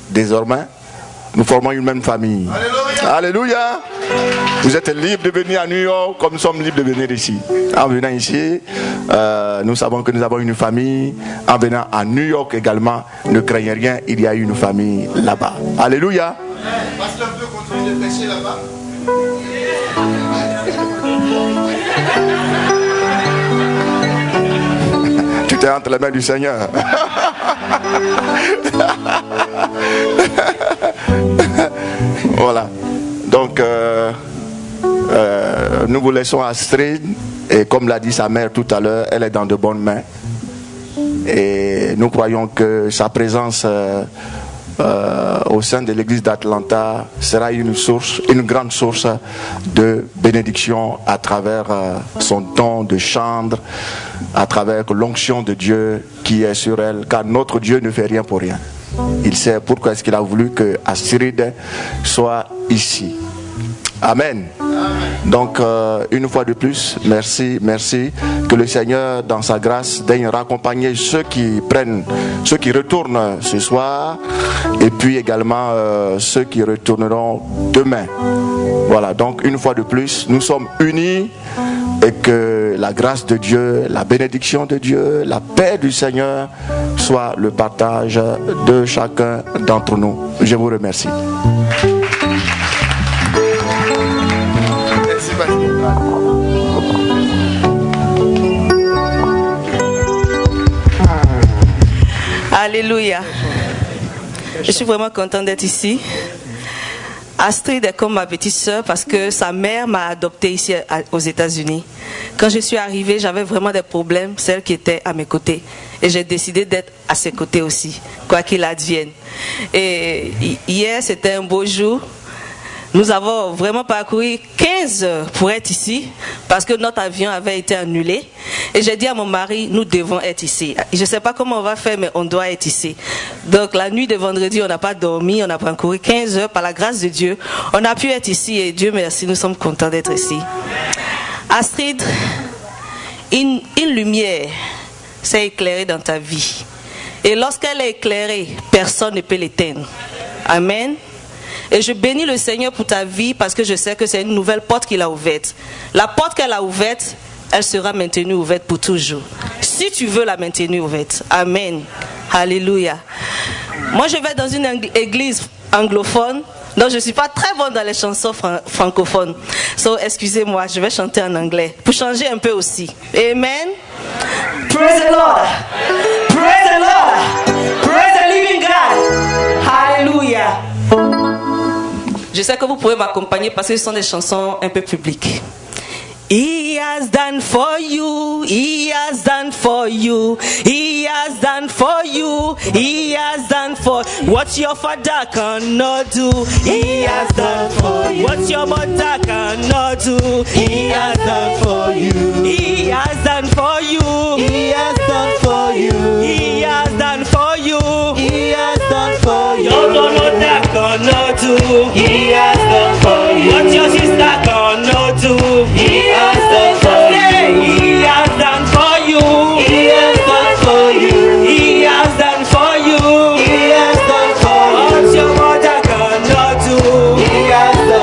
Désormais, nous formons une même famille. Alléluia. Alléluia. Vous êtes libres de venir à New York comme nous sommes libres de venir ici. En venant ici, nous savons que nous avons une famille. En venant à New York également, ne craignez rien, il y a une famille là-bas. Alléluia. Pasteur peut continuer de prêcher là-bas. Tu t'es entre les mains du Seigneur. Voilà. Donc, nous vous laissons Astrid. Et comme l'a dit sa mère tout à l'heure, elle est dans de bonnes mains. Et nous croyons que sa présence au sein de l'église d'Atlanta sera une grande source de bénédiction à travers son don de chantre, à travers l'onction de Dieu qui est sur elle, car notre Dieu ne fait rien pour rien. Il sait pourquoi est-ce qu'il a voulu que Astrid soit ici. Amen. Donc, une fois de plus, merci. Que le Seigneur, dans sa grâce, daigne raccompagner ceux qui retournent ce soir, et puis également ceux qui retourneront demain. Voilà, donc une fois de plus, nous sommes unis, et que la grâce de Dieu, la bénédiction de Dieu, la paix du Seigneur soit le partage de chacun d'entre nous. Je vous remercie. Alléluia. Je suis vraiment contente d'être ici. Astrid est comme ma petite sœur parce que sa mère m'a adoptée ici aux États-Unis. Quand je suis arrivée, j'avais vraiment des problèmes, celle qui était à mes côtés. Et j'ai décidé d'être à ses côtés aussi, quoi qu'il advienne. Et hier, c'était un beau jour. Nous avons vraiment parcouru 15 heures pour être ici parce que notre avion avait été annulé. Et j'ai dit à mon mari, nous devons être ici. Je ne sais pas comment on va faire, mais on doit être ici. Donc la nuit de vendredi, on n'a pas dormi, on a parcouru 15 heures par la grâce de Dieu. On a pu être ici et Dieu merci, nous sommes contents d'être ici. Astrid, une lumière s'est éclairée dans ta vie. Et lorsqu'elle est éclairée, personne ne peut l'éteindre. Amen. Et je bénis le Seigneur pour ta vie parce que je sais que c'est une nouvelle porte qu'il a ouverte. La porte qu'elle a ouverte, elle sera maintenue ouverte pour toujours. Si tu veux la maintenir ouverte. Amen. Alléluia. Moi, je vais dans une église anglophone, donc je ne suis pas très bonne dans les chansons francophones. So, excusez-moi, je vais chanter en anglais pour changer un peu aussi. Amen. Praise the Lord. Praise the Lord. Praise the living God. Alléluia. Je sais que vous pouvez m'accompagner parce que ce sont des chansons un peu publiques. He has done for you, he has done for you, he has done for you, he has done for what your father cannot do. He has done for you what your mother cannot do. He has done for you. He has done for you. He has done for you. He has done for you. He has done for you. Your mother cannot do. He has done for you what your sister cannot do. He has done for you. He has done for you. He has done for you. He has done for you. He has done for you what your mother cannot do. He has done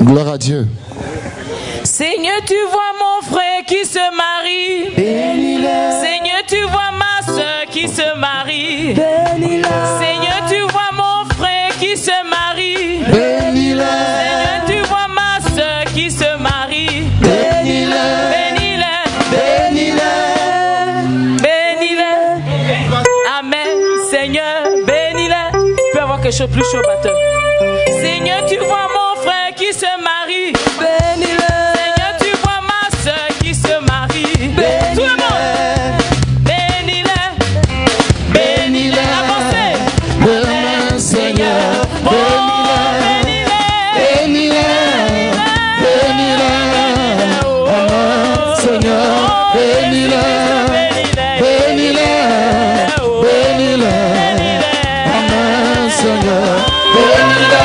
Gloire à Dieu. Seigneur, tu vois mon frère qui se marie. Seigneur, tu vois ma soeur qui se marie. Seigneur, tu vois mon frère qui se marie. Seigneur, tu vois ma soeur qui se marie. Bénis-le. Bénis-le. Amen. Seigneur, bénis-le. Tu peux avoir quelque chose de plus chaud, batteur. Seigneur, tu vois mon frère qui se marie. Bénis-le. Seigneur, tu vois ma soeur qui se marie. Tout le monde. Bénis-le. Bénis-le. Avancez. Amen, Seigneur. Oh, bénis-le. Bénis-le. Bénis-le. Amen, Seigneur. Bénis-le. Bénis-le. Bénis-le. Amen, Seigneur. Bénis-le.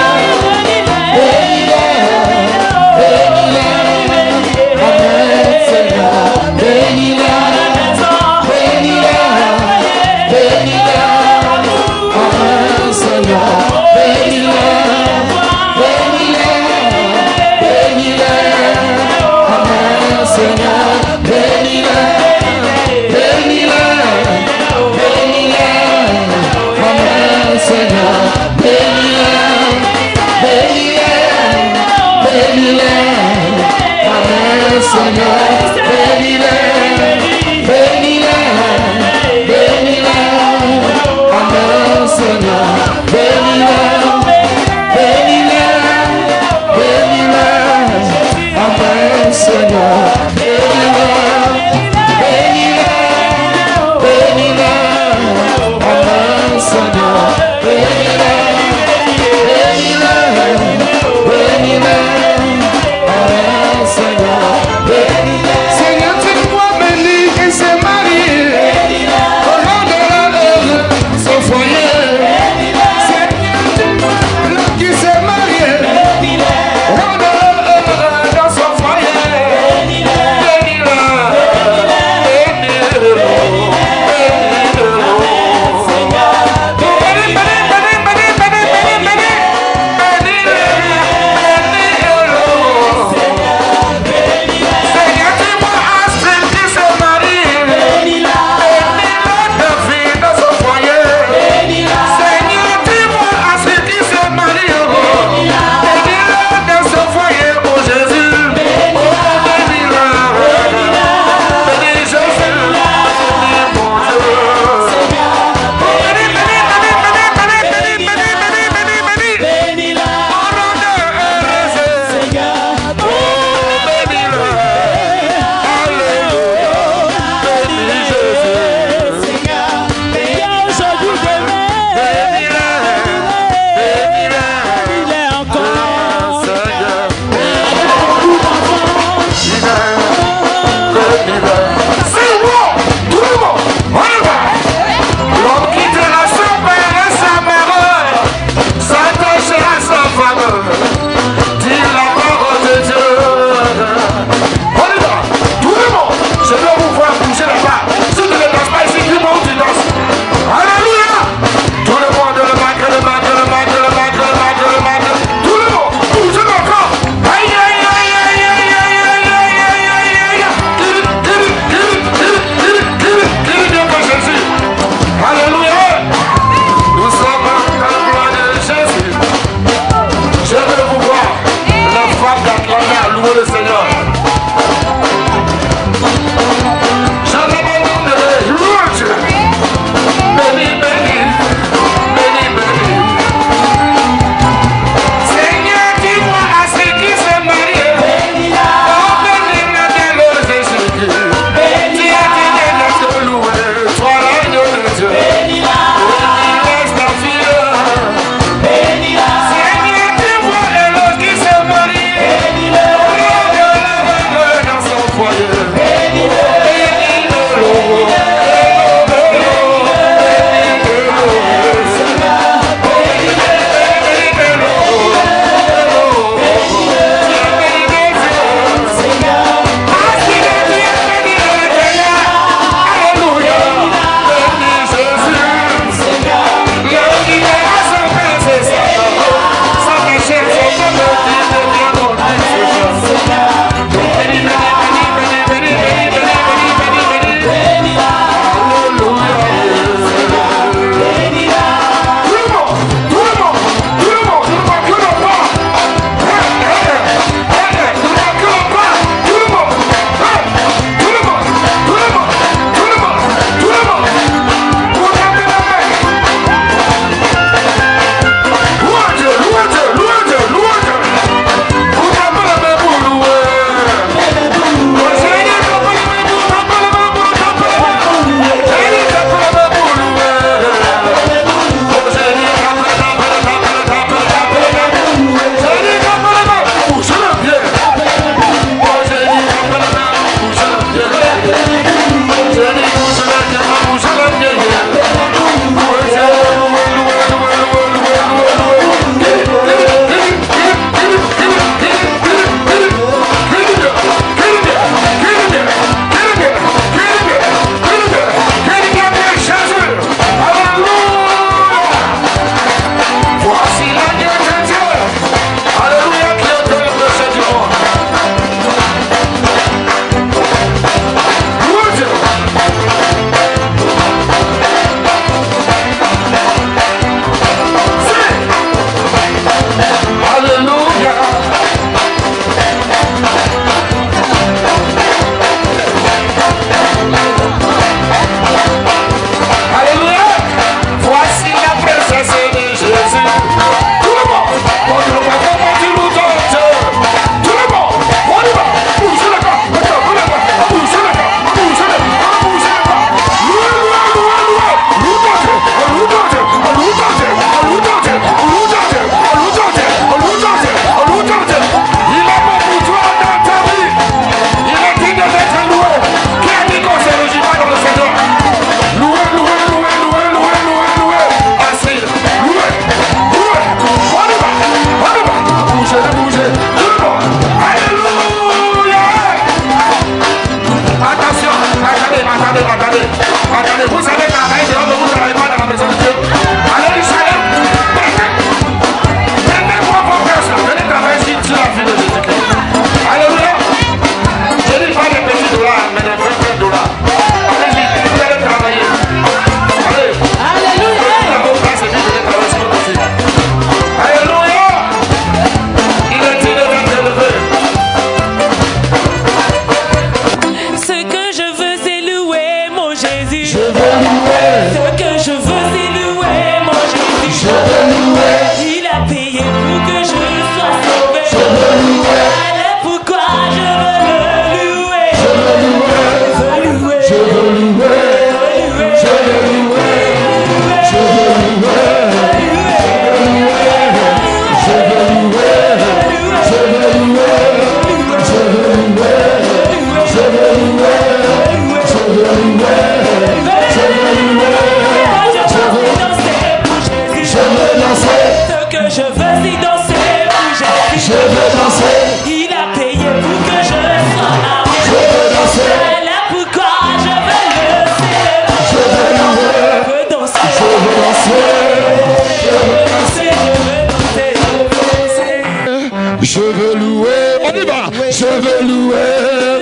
veux louer, on y va. Je veux louer,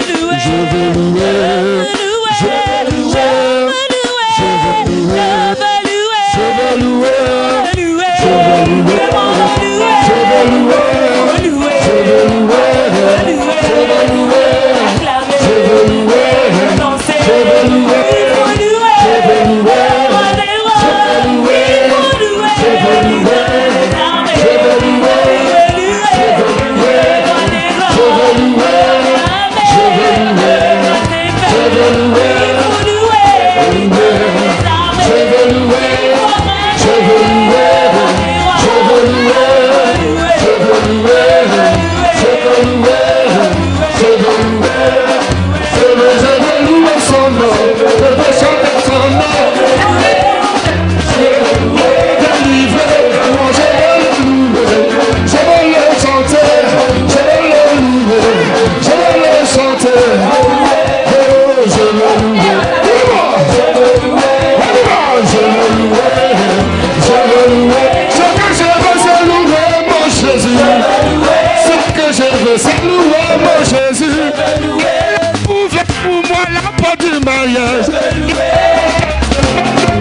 je veux louer, je veux louer, je veux louer, je veux louer, je veux louer, je veux louer, je veux louer, je veux louer, je veux louer, je veux louer, je veux louer, c'est louer mon Jésus. Pour moi la porte du mariage.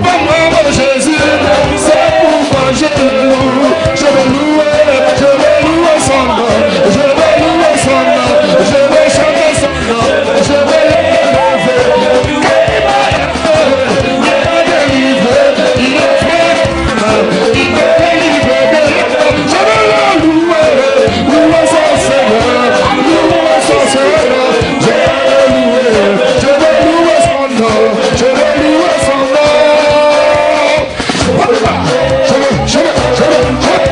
Pour moi mon Jésus, c'est pour moi je le loue. Je vais louer son nom. Je vais louer son nom. Je vais chanter son nom. Je vais l'élever. Il est fait. Il est délivré. Je vais le louer. Louer son Seigneur. Louer son Seigneur. Je vais louer son nom. Je vais louer son nom. Je vais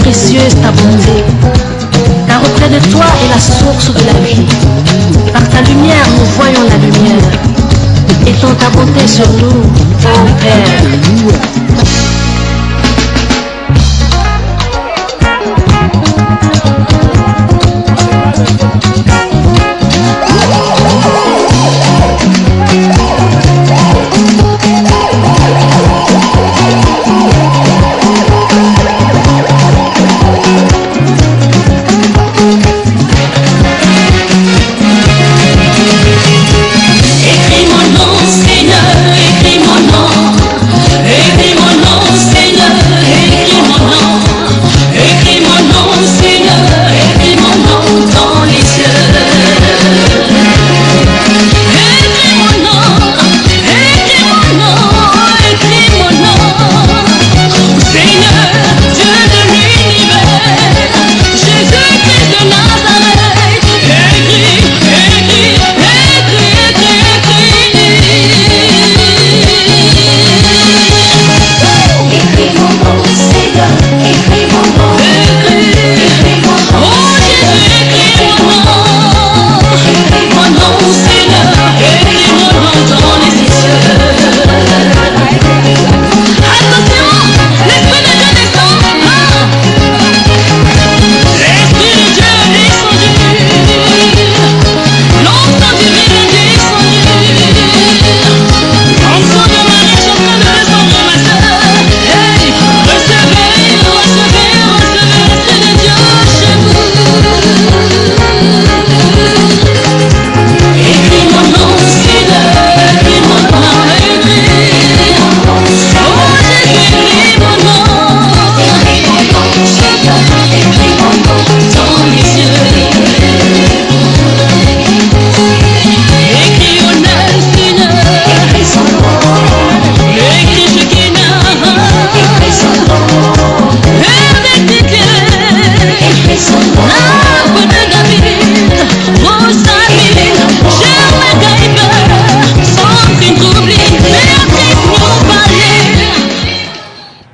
précieuse ta bonté, car auprès de toi est la source de la vie. Par ta lumière, nous voyons la lumière. Étends ta bonté sur nous, ô Père.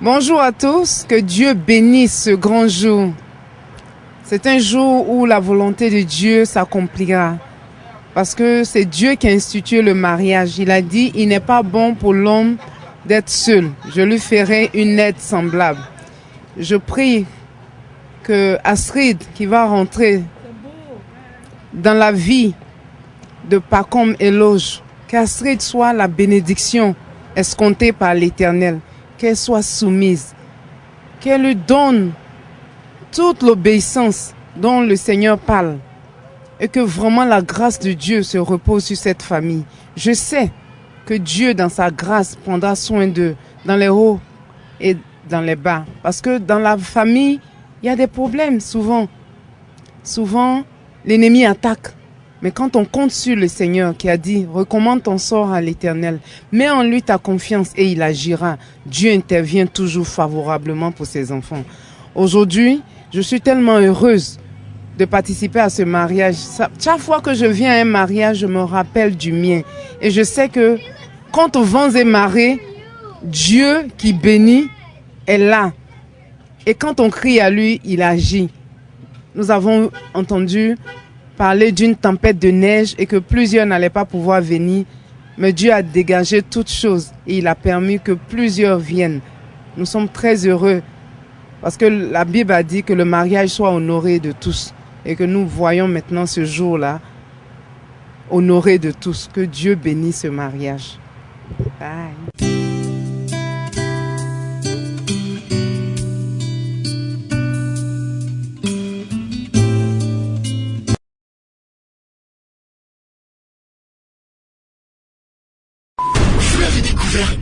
Bonjour à tous, que Dieu bénisse ce grand jour. C'est un jour où la volonté de Dieu s'accomplira. Parce que c'est Dieu qui a institué le mariage. Il a dit, il n'est pas bon pour l'homme d'être seul. Je lui ferai une aide semblable. Je prie que Astrid, qui va rentrer dans la vie de Pacom Eloge, qu'Astrid soit la bénédiction escomptée par l'Éternel. Qu'elle soit soumise, qu'elle lui donne toute l'obéissance dont le Seigneur parle et que vraiment la grâce de Dieu se repose sur cette famille. Je sais que Dieu, dans sa grâce, prendra soin d'eux dans les hauts et dans les bas. Parce que dans la famille, il y a des problèmes souvent. Souvent, l'ennemi attaque. Mais quand on compte sur le Seigneur qui a dit, recommande ton sort à l'Éternel, mets en lui ta confiance et il agira. Dieu intervient toujours favorablement pour ses enfants. Aujourd'hui, je suis tellement heureuse de participer à ce mariage. Chaque fois que je viens à un mariage, je me rappelle du mien. Et je sais que contre vents et marées, Dieu qui bénit est là. Et quand on crie à lui, il agit. Nous avons entendu parler d'une tempête de neige et que plusieurs n'allaient pas pouvoir venir. Mais Dieu a dégagé toutes choses et il a permis que plusieurs viennent. Nous sommes très heureux parce que la Bible a dit que le mariage soit honoré de tous et que nous voyons maintenant ce jour-là honoré de tous. Que Dieu bénisse ce mariage. Bye.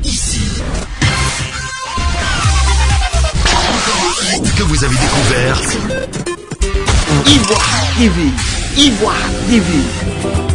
Ici. Encore un hit que vous avez découvert. Ivoire TV. Ivoire TV.